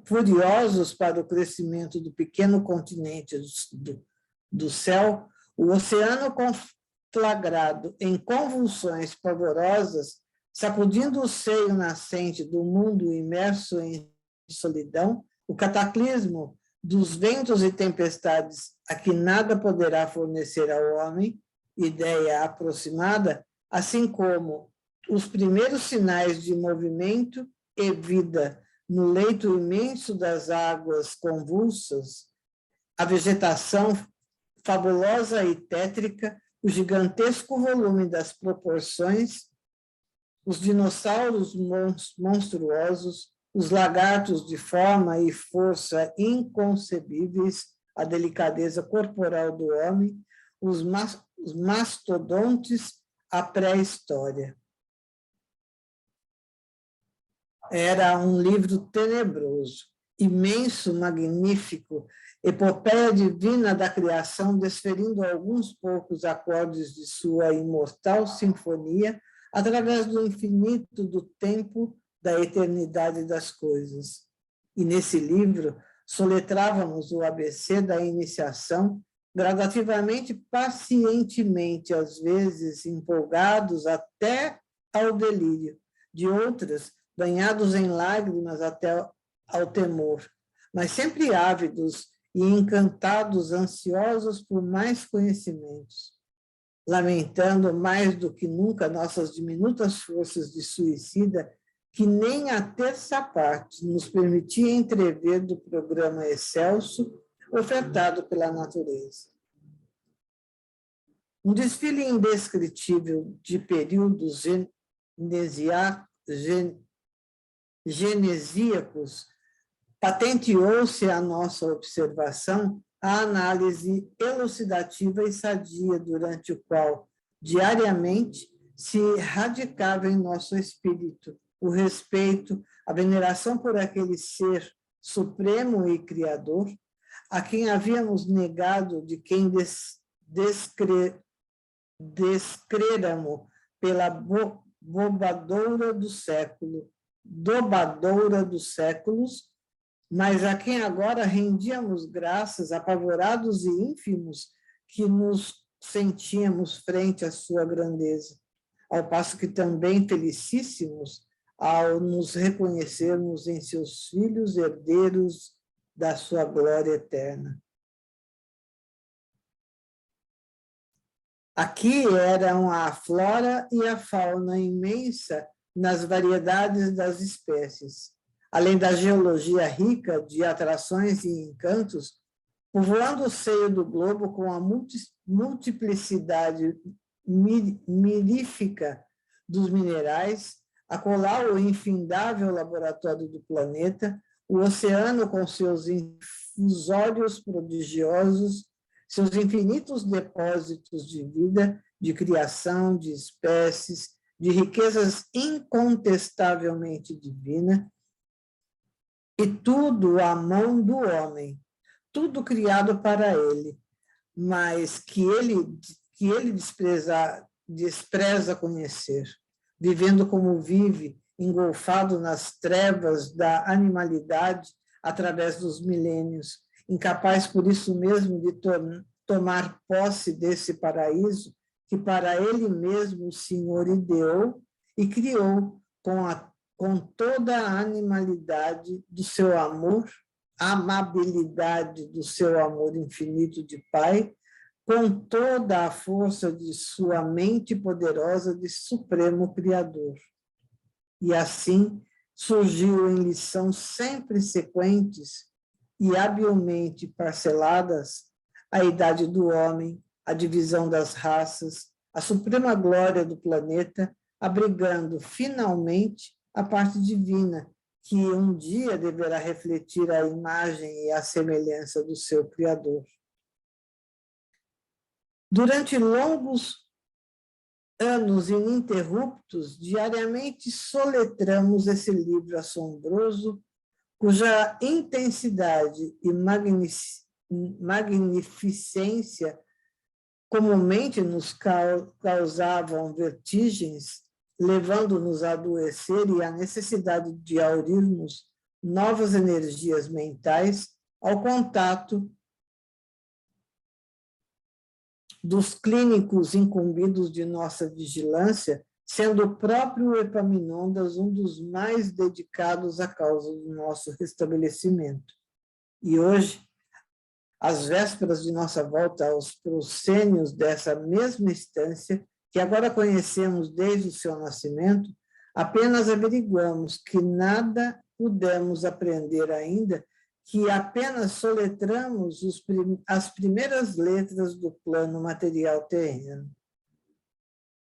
furiosos para o crescimento do pequeno continente do céu, o oceano conflagrado em convulsões pavorosas, sacudindo o seio nascente do mundo imerso em solidão, o cataclismo dos ventos e tempestades a que nada poderá fornecer ao homem, ideia aproximada, assim como os primeiros sinais de movimento e vida no leito imenso das águas convulsas, a vegetação fabulosa e tétrica, o gigantesco volume das proporções, os dinossauros monstruosos, os lagartos de forma e força inconcebíveis, a delicadeza corporal do homem, os mastodontes, a pré-história. Era um livro tenebroso, imenso, magnífico, epopeia divina da criação, desferindo alguns poucos acordes de sua imortal sinfonia através do infinito do tempo, da eternidade das coisas. E nesse livro soletrávamos o ABC da iniciação, gradativamente, pacientemente, às vezes empolgados até ao delírio, de outras, banhados em lágrimas até ao temor, mas sempre ávidos e encantados, ansiosos por mais conhecimentos, lamentando mais do que nunca nossas diminutas forças de suicida que nem a terça parte nos permitia entrever do programa excelso ofertado pela natureza. Um desfile indescritível de períodos genesíacos patenteou-se à nossa observação a análise elucidativa e sadia, durante o qual, diariamente, se radicava em nosso espírito o respeito, a veneração por aquele ser supremo e criador, a quem havíamos negado, de quem descréramos pela dobadoura dos séculos, mas a quem agora rendíamos graças, apavorados e ínfimos, que nos sentíamos frente à sua grandeza, ao passo que também felicíssimos ao nos reconhecermos em seus filhos herdeiros da sua glória eterna. Aqui eram a flora e a fauna imensa nas variedades das espécies, além da geologia rica de atrações e encantos, povoando o seio do globo com a multiplicidade mirífica dos minerais, acolá o infindável laboratório do planeta, o oceano com seus infusórios prodigiosos, seus infinitos depósitos de vida, de criação, de espécies, de riquezas incontestavelmente divinas, e tudo à mão do homem, tudo criado para ele, mas que ele despreza conhecer, vivendo como vive, engolfado nas trevas da animalidade através dos milênios, incapaz por isso mesmo de tomar posse desse paraíso que para ele mesmo o Senhor ideou e criou com toda a animalidade do seu amor, a amabilidade do seu amor infinito de Pai, com toda a força de sua mente poderosa de Supremo Criador. E assim surgiu em lições sempre sequentes e habilmente parceladas a idade do homem, a divisão das raças, a suprema glória do planeta, abrigando finalmente a parte divina, que um dia deverá refletir a imagem e a semelhança do seu Criador. Durante longos anos ininterruptos, diariamente soletramos esse livro assombroso, cuja intensidade e magnificência comumente nos causavam vertigens, levando-nos a adoecer e a necessidade de aurirmos novas energias mentais ao contato dos clínicos incumbidos de nossa vigilância, sendo o próprio Epaminondas um dos mais dedicados à causa do nosso restabelecimento. E hoje, às vésperas de nossa volta aos proscênios dessa mesma instância, que agora conhecemos desde o seu nascimento, apenas averiguamos que nada pudemos aprender ainda, que apenas soletramos as primeiras letras do plano material terreno.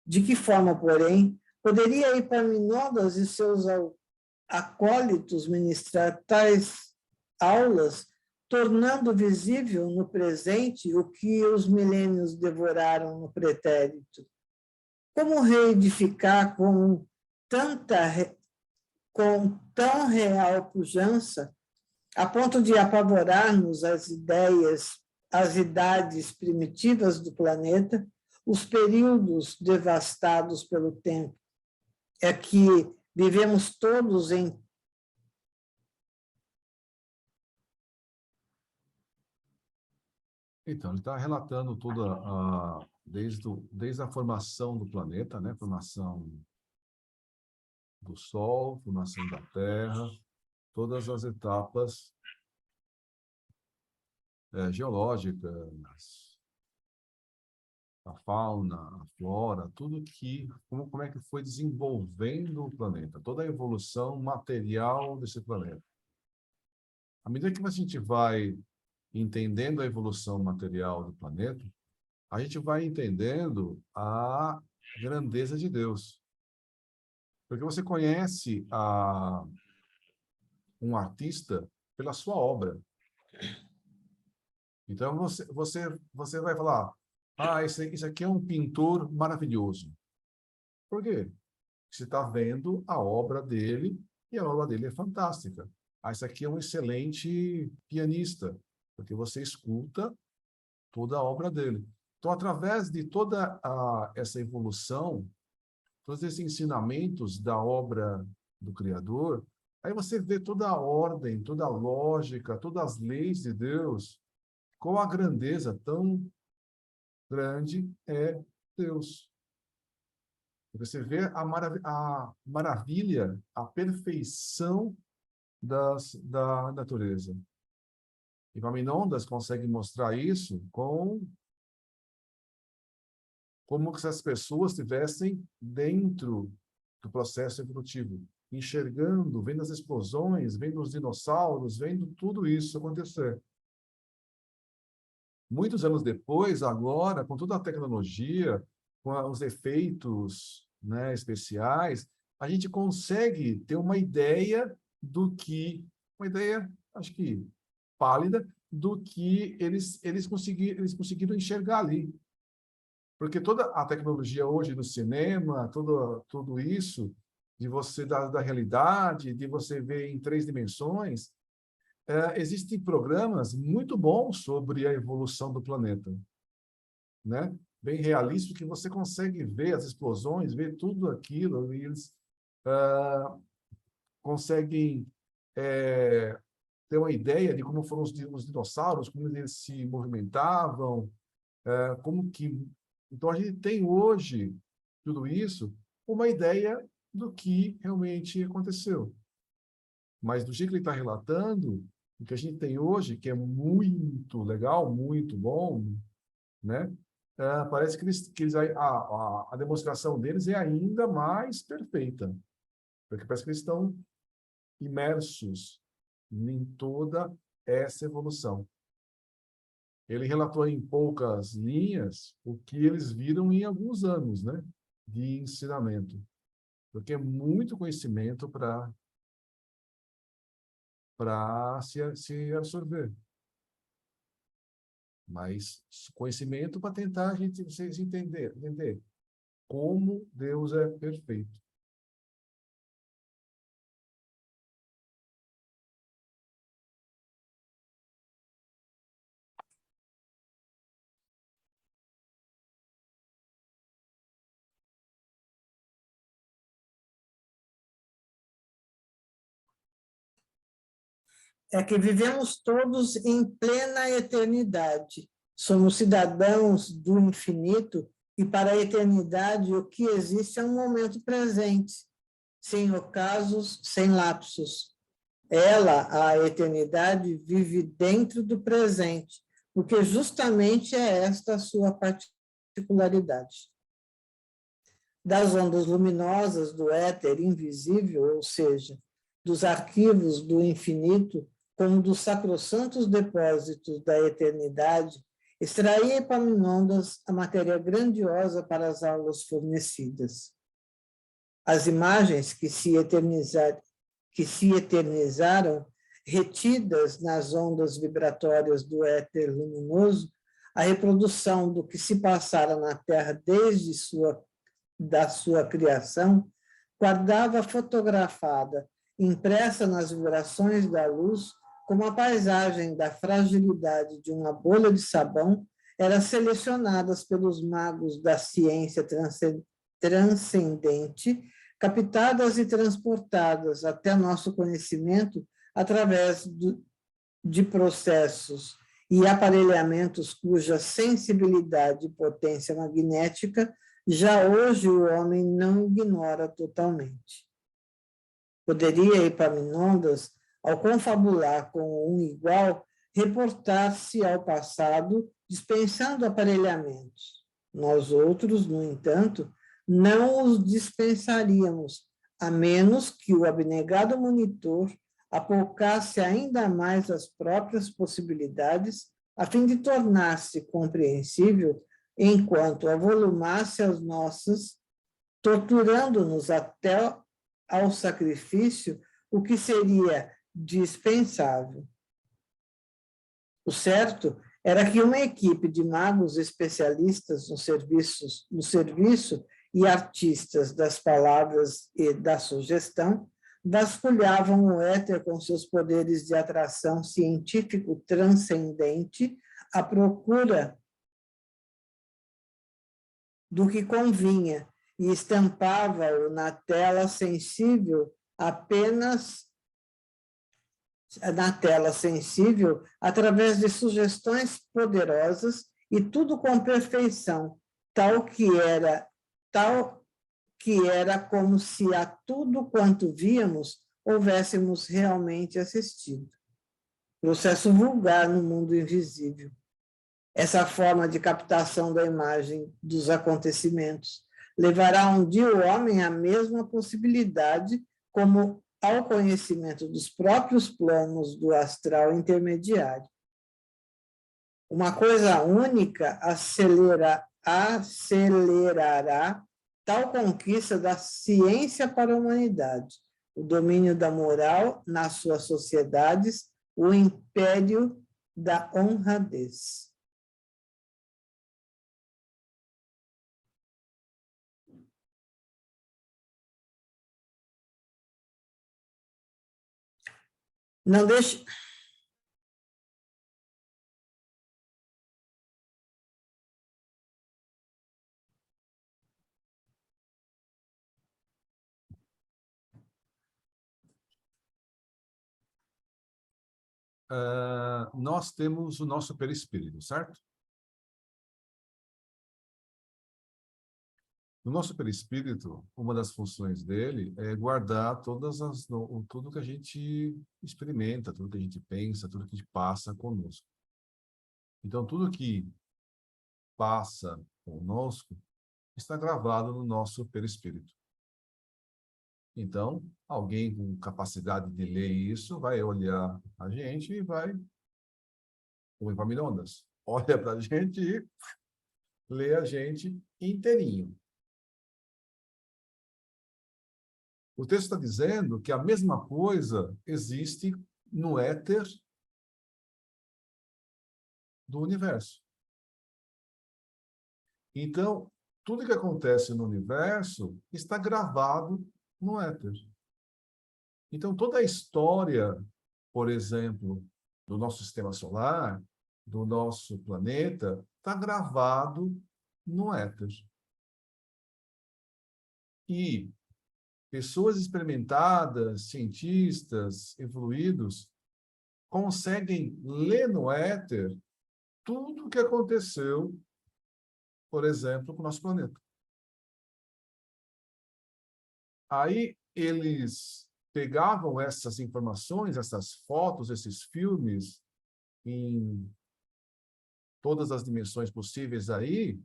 De que forma, porém, poderia Epaminondas e seus acólitos ministrar tais aulas, tornando visível no presente o que os milênios devoraram no pretérito? Como reedificar com tão real pujança, a ponto de apavorar-nos as idades primitivas do planeta, os períodos devastados pelo tempo? É que vivemos todos em Então, ele está relatando toda desde a formação do planeta, né? Formação do Sol, formação da Terra, todas as etapas geológicas, a fauna, a flora, tudo que, como é que foi desenvolvendo o planeta, toda a evolução material desse planeta. À medida que a gente vai entendendo a evolução material do planeta, a gente vai entendendo a grandeza de Deus. Porque você conhece um artista pela sua obra. Então, você vai falar, isso aqui é um pintor maravilhoso. Por quê? Você está vendo a obra dele e a obra dele é fantástica. Isso aqui é um excelente pianista, porque você escuta toda a obra dele. Então, através de toda essa evolução, todos esses ensinamentos da obra do Criador, aí você vê toda a ordem, toda a lógica, todas as leis de Deus, com a grandeza tão grande é Deus. Você vê a maravilha, a perfeição da natureza. E Epaminondas consegue mostrar isso como se as pessoas estivessem dentro do processo evolutivo, enxergando, vendo as explosões, vendo os dinossauros, vendo tudo isso acontecer. Muitos anos depois, agora, com toda a tecnologia, com os efeitos, né, especiais, a gente consegue ter uma ideia uma ideia, acho que pálida, do que eles conseguiram enxergar ali. Porque toda a tecnologia hoje no cinema, tudo isso, de você da realidade, de você ver em 3 dimensões, existem programas muito bons sobre a evolução do planeta, né? Bem realísticos, que você consegue ver as explosões, ver tudo aquilo, e eles conseguem ter uma ideia de como foram os dinossauros, como eles se movimentavam, Então, a gente tem hoje, tudo isso, uma ideia do que realmente aconteceu. Mas do jeito que ele está relatando, o que a gente tem hoje, que é muito legal, muito bom, né? Parece que a demonstração deles é ainda mais perfeita. Porque parece que eles estão imersos em toda essa evolução. Ele relatou em poucas linhas o que eles viram em alguns anos, né, de ensinamento. Porque é muito conhecimento para se absorver. Mas conhecimento para tentar vocês entender como Deus é perfeito. É que vivemos todos em plena eternidade. Somos cidadãos do infinito e para a eternidade o que existe é um momento presente, sem ocasos, sem lapsos. Ela, a eternidade, vive dentro do presente, porque justamente é esta a sua particularidade. Das ondas luminosas do éter invisível, ou seja, dos arquivos do infinito, como dos sacrossantos depósitos da eternidade, extraía Epaminondas a matéria grandiosa para as aulas fornecidas. As imagens que se eternizaram, retidas nas ondas vibratórias do éter luminoso, a reprodução do que se passara na Terra desde da sua criação, guardava fotografada, impressa nas vibrações da luz, como a paisagem da fragilidade de uma bolha de sabão, eram selecionadas pelos magos da ciência transcendente, captadas e transportadas até nosso conhecimento através de processos e aparelhamentos cuja sensibilidade e potência magnética já hoje o homem não ignora totalmente. Poderia Epaminondas, ao confabular com um igual, reportar-se ao passado, dispensando aparelhamentos. Nós outros, no entanto, não os dispensaríamos, a menos que o abnegado monitor apocasse ainda mais as próprias possibilidades, a fim de tornar-se compreensível, enquanto avolumasse as nossas, torturando-nos até ao sacrifício, o que seria dispensável. O certo era que uma equipe de magos especialistas no serviço e artistas das palavras e da sugestão vasculhavam o éter com seus poderes de atração científico transcendente à procura do que convinha e estampava-o na tela sensível através de sugestões poderosas e tudo com perfeição, tal que era como se a tudo quanto víamos houvéssemos realmente assistido. Processo vulgar no mundo invisível. Essa forma de captação da imagem dos acontecimentos levará um dia o homem à mesma possibilidade como ao conhecimento dos próprios planos do astral intermediário. Uma coisa única acelerará tal conquista da ciência para a humanidade, o domínio da moral nas suas sociedades, o império da honradez. Não deixe... Nós temos o nosso perispírito, certo? No nosso perispírito, uma das funções dele é guardar tudo que a gente experimenta, tudo que a gente pensa, tudo que passa conosco. Então, tudo que passa conosco está gravado no nosso perispírito. Então, alguém com capacidade de ler isso vai olhar a gente e vai, como em Epaminondas, olha para a gente e lê a gente inteirinho. O texto está dizendo que a mesma coisa existe no éter do universo. Então, tudo que acontece no universo está gravado no éter. Então, toda a história, por exemplo, do nosso sistema solar, do nosso planeta, está gravado no éter. E pessoas experimentadas, cientistas, evoluídos, conseguem ler no éter tudo o que aconteceu, por exemplo, com o nosso planeta. Aí eles pegavam essas informações, essas fotos, esses filmes, em todas as dimensões possíveis aí,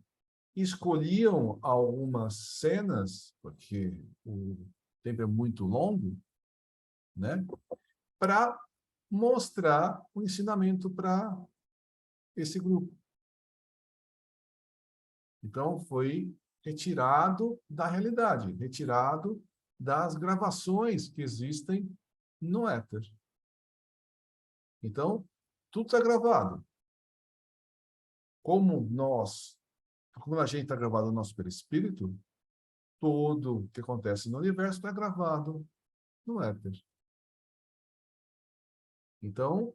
e escolhiam algumas cenas, porque o tempo é muito longo, né, para mostrar o ensinamento para esse grupo. Então, foi retirado da realidade, retirado das gravações que existem no éter. Então, tudo está gravado. Como a gente está gravado no nosso perispírito, tudo que acontece no universo está gravado no éter. Então,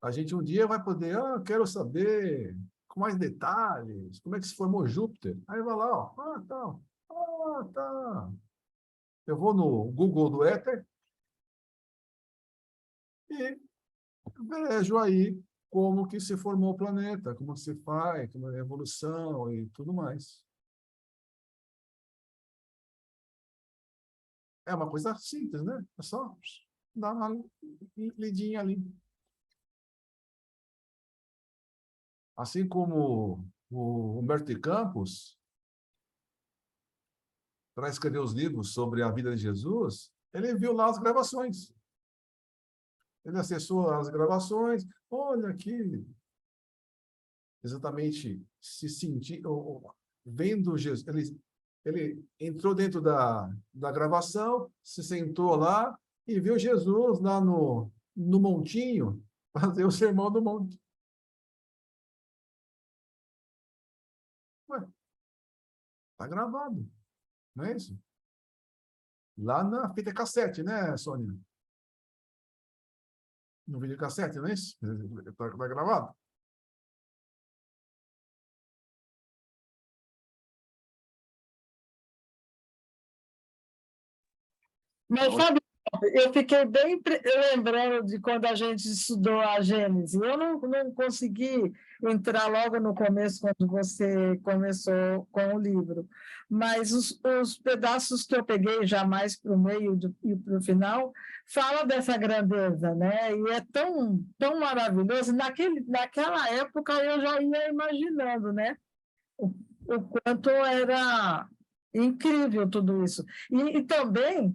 a gente um dia vai poder, quero saber com mais detalhes, como é que se formou Júpiter. Aí vai lá, tá. Eu vou no Google do éter e vejo aí como que se formou o planeta, como se faz, como é a evolução e tudo mais. É uma coisa simples, né? É só dar uma lidinha ali. Assim como o Humberto de Campos, para escrever os livros sobre a vida de Jesus, ele viu lá as gravações. Ele acessou as gravações, olha aqui, exatamente se sentir, vendo Jesus. Ele entrou dentro da gravação, se sentou lá e viu Jesus lá no montinho, fazer o sermão do monte. Ué, tá gravado, não é isso? Lá na fita cassete, né, Sônia? No videocassete, não é isso? Tá gravado. Mas, sabe, eu fiquei bem lembrando de quando a gente estudou a Gênesis. Eu não consegui entrar logo no começo, quando você começou com o livro. Mas os pedaços que eu peguei já mais para o meio e para o final, fala dessa grandeza, né? E é tão, tão maravilhoso. Naquela época eu já ia imaginando, né? O quanto era incrível tudo isso. E também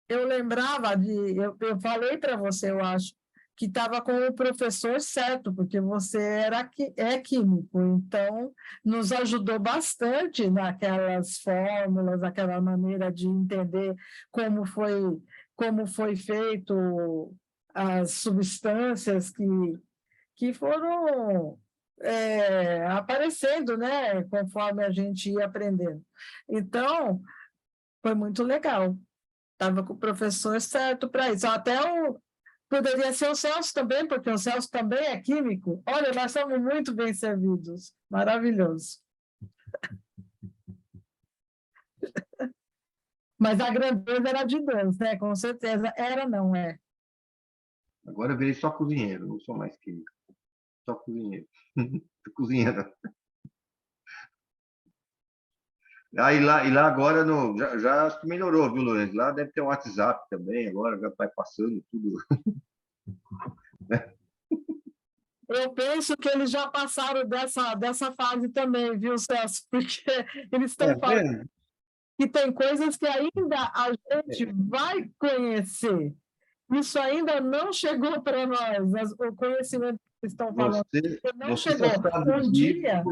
eu lembrava eu falei para você, eu acho, que estava com o professor certo, porque você é químico, então nos ajudou bastante naquelas fórmulas, aquela maneira de entender como foi feito as substâncias que foram aparecendo, né, conforme a gente ia aprendendo. Então, foi muito legal. Estava com o professor certo para isso. Poderia ser o Celso também, porque o Celso também é químico. Olha, nós somos muito bem servidos. Maravilhoso. Mas a grandeza era de Deus, né? Com certeza. Era, não é. Agora eu virei só cozinheiro, não sou mais químico. Só cozinheiro. Cozinheiro. E lá agora já acho que melhorou, viu, Lourenço? Lá deve ter um WhatsApp também, agora já vai passando tudo. Eu penso que eles já passaram dessa fase também, viu, Celso? Porque eles estão falando Vendo? que tem coisas que ainda a gente vai conhecer. Isso ainda não chegou para nós, o conhecimento que estão falando. Não Você chegou. só sabe Um disso dia,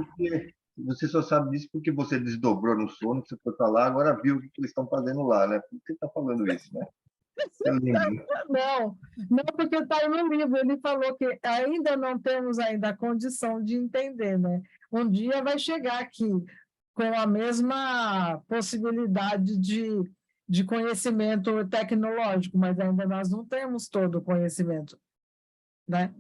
porque você desdobrou no sono, você foi falar, agora viu o que eles estão fazendo lá, né? Por que você está falando isso, né? Você lembra? não porque está aí no livro, ele falou que ainda não temos ainda a condição de entender, né? Um dia vai chegar aqui com a mesma possibilidade de conhecimento tecnológico, mas ainda nós não temos todo o conhecimento, né?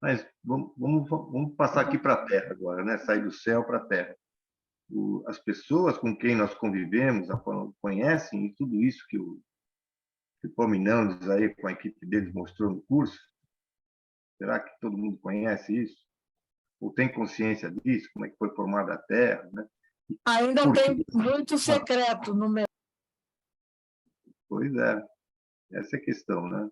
Mas vamos passar aqui para a Terra agora, né? Sair do céu para a Terra. As pessoas com quem nós convivemos conhecem e tudo isso que o Pominão diz aí com a equipe deles mostrou no curso. Será que todo mundo conhece isso? Ou tem consciência disso? Como é que foi formada a Terra, né? Ainda Por tem quê? muito secreto no meio. Pois é, essa é a questão, né?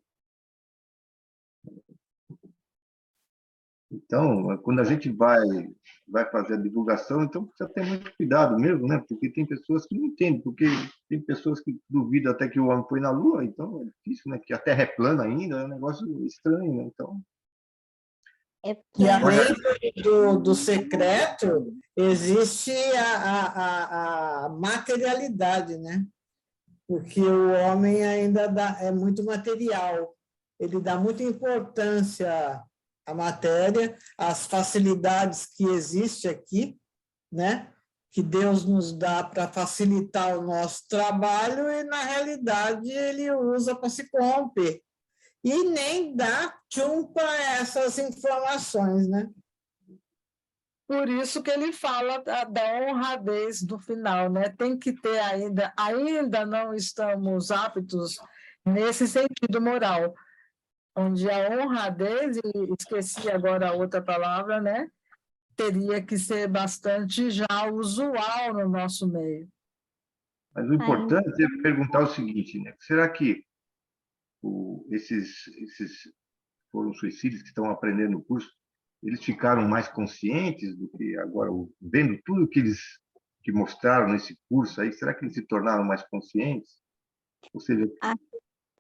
Então, quando a gente vai fazer a divulgação, então precisa ter muito cuidado mesmo, né? Porque tem pessoas que não entendem, porque tem pessoas que duvidam até que o homem foi na Lua, então é difícil, né? Que a Terra é plana ainda, é um negócio estranho, né? Então, É porque E além do secreto, existe a materialidade, né? Porque o homem ainda é muito material, ele dá muita importância à matéria, às facilidades que existem aqui, né? Que Deus nos dá para facilitar o nosso trabalho e, na realidade, ele usa para se corromper. E nem dá tchum para essas informações, né? Por isso que ele fala da honradez do final, né? Tem que ter ainda não estamos aptos nesse sentido moral, onde a honradez, e esqueci agora a outra palavra, né? Teria que ser bastante já usual no nosso meio. mas o importante é perguntar o seguinte, né? Será que esses foram suicídios que estão aprendendo no curso, eles ficaram mais conscientes do que agora, vendo tudo que mostraram nesse curso aí, será que eles se tornaram mais conscientes? Ou seja,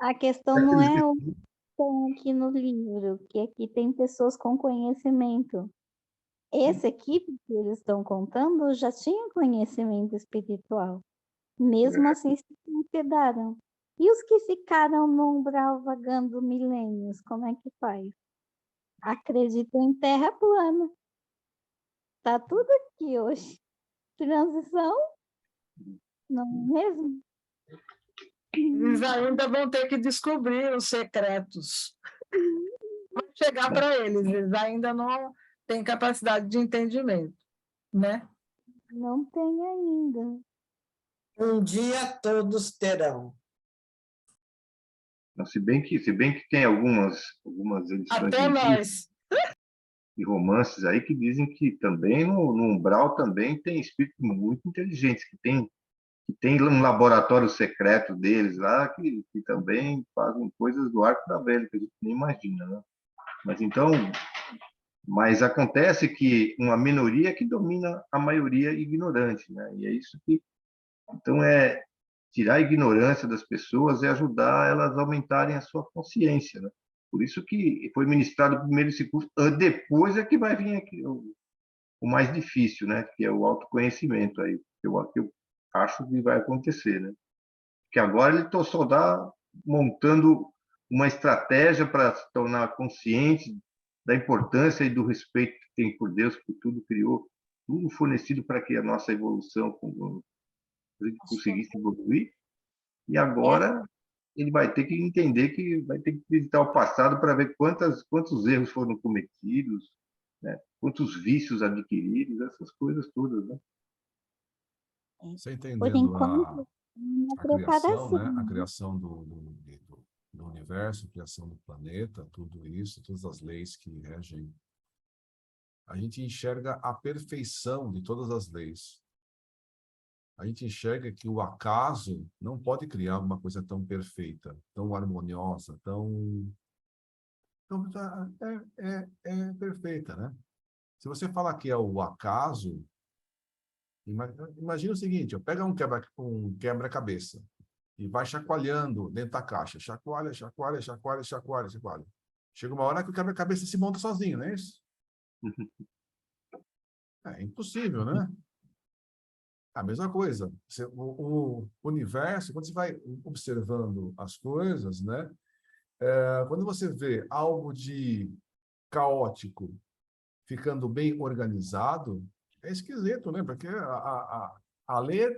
A questão será que não eles... é o que estão aqui no livro, que aqui tem pessoas com conhecimento. Esse aqui que eles estão contando já tinha conhecimento espiritual. Mesmo assim, se consideraram. E os que ficaram no umbral vagando milênios, como é que faz? Acreditam em terra plana. Tá tudo aqui hoje. Transição, não é mesmo? Eles ainda vão ter que descobrir os secretos. Vai chegar para eles ainda não têm capacidade de entendimento, né? Não tem ainda. Um dia todos terão. Não, se bem que tem algumas edições Até nós. de romances aí que dizem que também no umbral também tem espíritos muito inteligentes, que tem um laboratório secreto deles lá, que também fazem coisas do arco da velha, que a gente nem imagina, né? Mas acontece que uma minoria que domina a maioria ignorante, né? E é isso que... Então, tirar a ignorância das pessoas é ajudar elas a aumentarem a sua consciência, né? Por isso que foi ministrado primeiro esse curso, depois é que vai vir aqui o mais difícil, né? Que é o autoconhecimento aí, que eu acho que vai acontecer, né? Que agora ele só está montando uma estratégia para se tornar consciente da importância e do respeito que tem por Deus, que tudo criou, tudo fornecido para que a nossa evolução conseguisse evoluir. E agora ele vai ter que entender que vai ter que visitar o passado para ver quantos erros foram cometidos, né? Quantos vícios adquiridos, essas coisas todas, né? Você Por entendendo enquanto, uma a criação, preparação. né? A criação do universo, a criação do planeta, tudo isso, todas as leis que regem, a gente enxerga a perfeição de todas as leis. A gente enxerga que o acaso não pode criar uma coisa tão perfeita, tão harmoniosa, é perfeita, né? Se você falar que é o acaso, imagina o seguinte: pega um quebra-cabeça e vai chacoalhando dentro da caixa, chacoalha, chacoalha, chacoalha, chacoalha, chacoalha. Chega uma hora que o quebra-cabeça se monta sozinho, não é isso? É impossível, né? A mesma coisa. O universo, quando você vai observando as coisas, né? Quando você vê algo de caótico ficando bem organizado, é esquisito, né? Porque a lei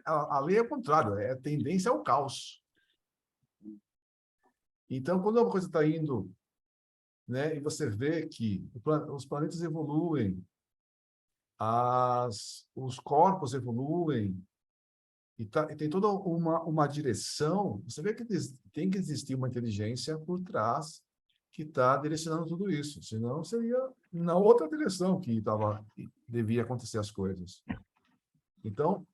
é o contrário, é a tendência ao caos. Então, quando uma coisa está indo, né, e você vê que os planetas evoluem, os corpos evoluem, e tem toda uma direção, você vê que tem que existir uma inteligência por trás que está direcionando tudo isso, senão seria na outra direção que devia acontecer as coisas. Então,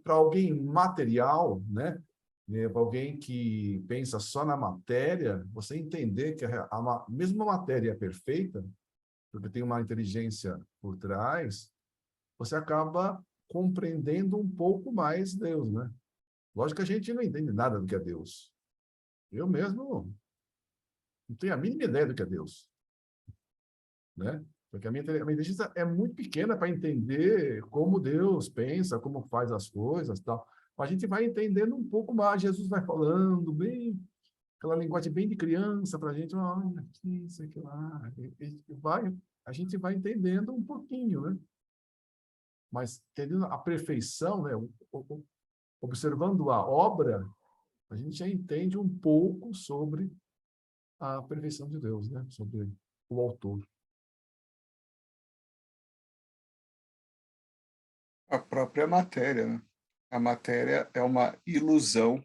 para alguém material, né, para alguém que pensa só na matéria, você entender que mesmo a matéria é perfeita, porque tem uma inteligência por trás, você acaba compreendendo um pouco mais Deus, né? Lógico que a gente não entende nada do que é Deus. Eu mesmo não tenho a mínima ideia do que é Deus, né? Porque a minha inteligência é muito pequena para entender como Deus pensa, como faz as coisas, tal. A gente vai entendendo um pouco mais. Jesus vai falando bem, aquela linguagem bem de criança para a gente, olha aqui, isso aqui lá. A gente vai entendendo um pouquinho, né? Mas entendendo a perfeição, né? Observando a obra, a gente já entende um pouco sobre a perfeição de Deus, né? Sobre o autor. A própria matéria, né? A matéria é uma ilusão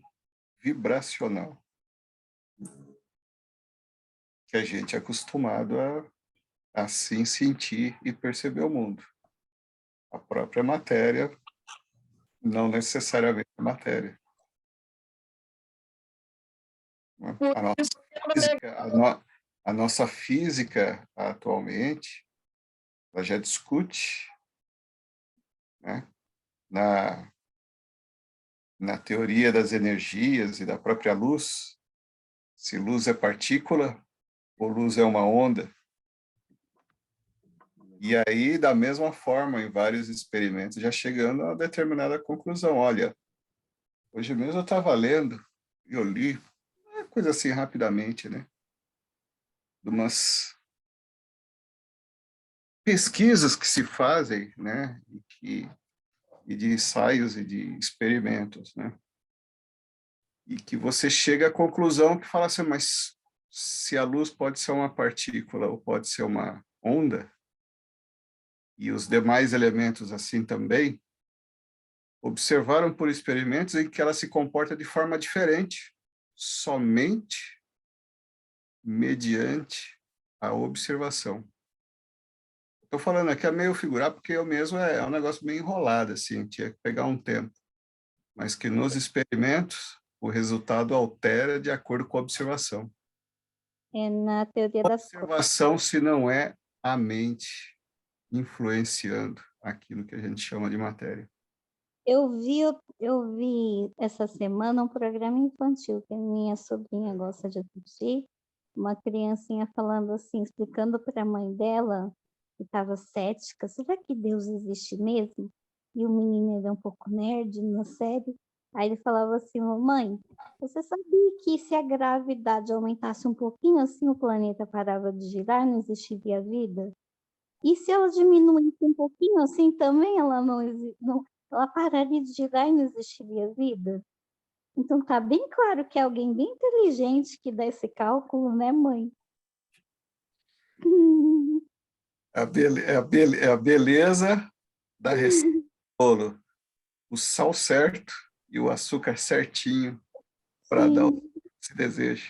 vibracional que a gente é acostumado a assim sentir e perceber o mundo. A própria matéria, não necessariamente a matéria. A nossa física atualmente ela já discute, né, na teoria das energias e da própria luz, se luz é partícula ou luz é uma onda. E aí, da mesma forma, em vários experimentos, já chegando a determinada conclusão. Olha, hoje mesmo eu estava lendo, e eu li, uma coisa assim rapidamente, né? De umas pesquisas que se fazem, né? E de ensaios e de experimentos, né? E que você chega à conclusão que fala assim, mas se a luz pode ser uma partícula ou pode ser uma onda, e os demais elementos assim também, observaram por experimentos em que ela se comporta de forma diferente, somente mediante a observação. Estou falando aqui é meio figurar, porque eu mesmo é um negócio meio enrolado, assim, tinha que pegar um tempo. Mas que nos experimentos, o resultado altera de acordo com a observação. É na teoria das cores. Observação se não é a mente influenciando aquilo que a gente chama de matéria. Eu vi essa semana um programa infantil que a minha sobrinha gosta de assistir, uma criancinha falando assim, explicando para a mãe dela, que estava cética, será que Deus existe mesmo? E o menino era um pouco nerd na série. Aí ele falava assim, mamãe, você sabia que se a gravidade aumentasse um pouquinho assim, o planeta parava de girar, não existiria vida? E se ela diminuísse um pouquinho assim também, ela ela pararia de girar e não existiria vida? Então tá bem claro que é alguém bem inteligente que dá esse cálculo, né, mãe? É a beleza da receita do bolo. O sal certo e o açúcar certinho para dar o Sim, que se deseja.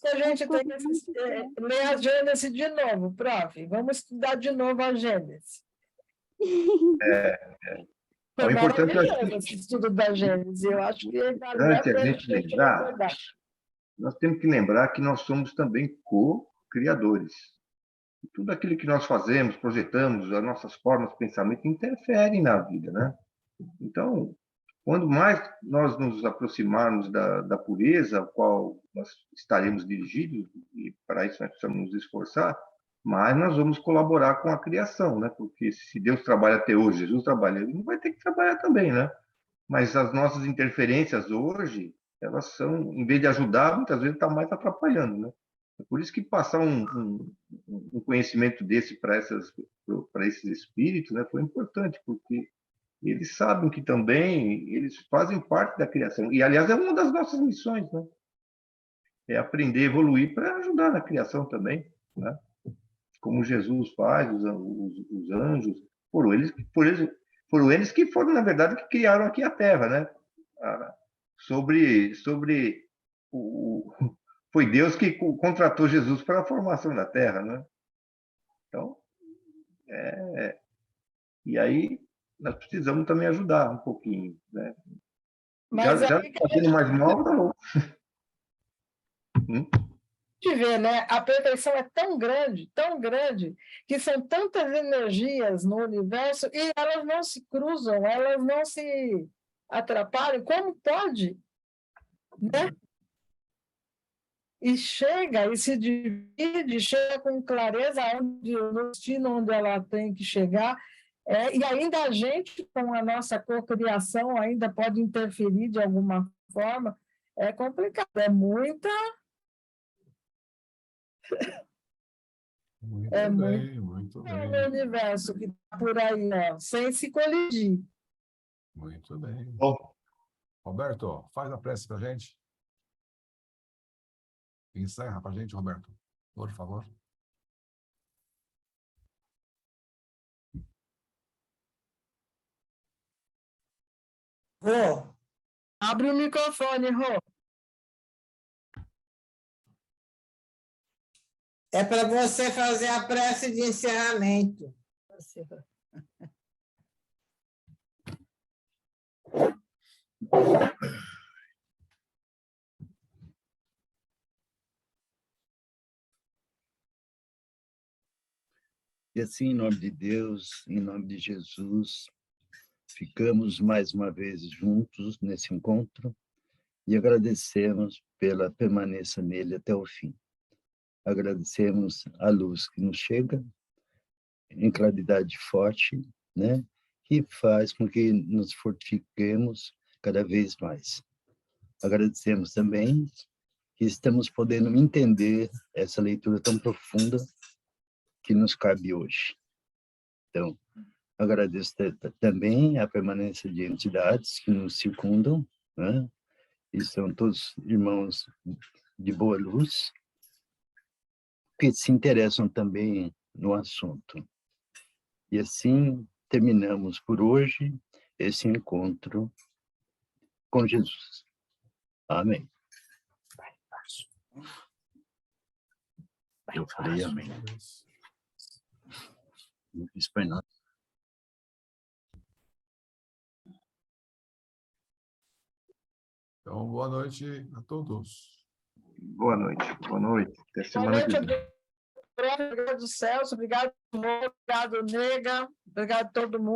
A gente ficou tem que muito bom. ler a Gênesis de novo, prof. Vamos estudar de novo a Gênesis. Foi O importante, eu acho maravilhoso esse estudo da Gênesis. Eu acho que valeu a que a pena gente a gente lembrar, recordar. nós temos que lembrar que nós somos também co-criadores. Tudo aquilo que nós fazemos, projetamos, as nossas formas de pensamento interferem na vida, né? Então, quando mais nós nos aproximarmos da pureza, ao qual nós estaremos dirigidos, e para isso nós precisamos nos esforçar, mais nós vamos colaborar com a criação, né? Porque se Deus trabalha até hoje, Jesus trabalha, ele não vai ter que trabalhar também, né? Mas as nossas interferências hoje, elas são, em vez de ajudar, muitas vezes está mais atrapalhando, né? É por isso que passar um conhecimento desse para esses espíritos, né, foi importante, porque eles sabem que também eles fazem parte da criação. E, aliás, é uma das nossas missões, né? É aprender a evoluir para ajudar na criação também, né? Como Jesus faz, os anjos, foram eles que foram, na verdade, que criaram aqui a Terra, né? Sobre foi Deus que contratou Jesus para a formação da Terra, né? Então, e aí nós precisamos também ajudar um pouquinho, né? Mas Já aí que a fazendo mais mal, tá bom. gente vê, né? A perfeição é tão grande, que são tantas energias no universo e elas não se cruzam, elas não se atrapalham. Como pode, né? E chega, e se divide, chega com clareza no destino onde ela tem que chegar, e ainda a gente, com a nossa cocriação, ainda pode interferir de alguma forma. É complicado, é muita... Muito É muito bem, muito o bem, universo que está por aí, ó, sem se colidir. muito bem. Bom, Roberto, faz a prece para a gente. Encerra para a gente, Roberto, por favor. Rô, abre o microfone, Rô. É para você fazer a prece de encerramento. E assim, em nome de Deus, em nome de Jesus, ficamos mais uma vez juntos nesse encontro e agradecemos pela permanência nele até o fim. Agradecemos a luz que nos chega em claridade forte, né? Que faz com que nos fortifiquemos cada vez mais. Agradecemos também que estamos podendo entender essa leitura tão profunda que nos cabe hoje. Então, agradeço também a permanência de entidades que nos circundam, né? E são todos irmãos de boa luz, que se interessam também no assunto. E assim terminamos por hoje esse encontro com Jesus. Amém. Eu falei amém. Não fiz para nada. Então, boa noite a todos. Boa noite. Boa noite. Até Boa semana que noite, vem. obrigado, Celso, obrigado, amor, obrigado, Nega, obrigado a todo mundo.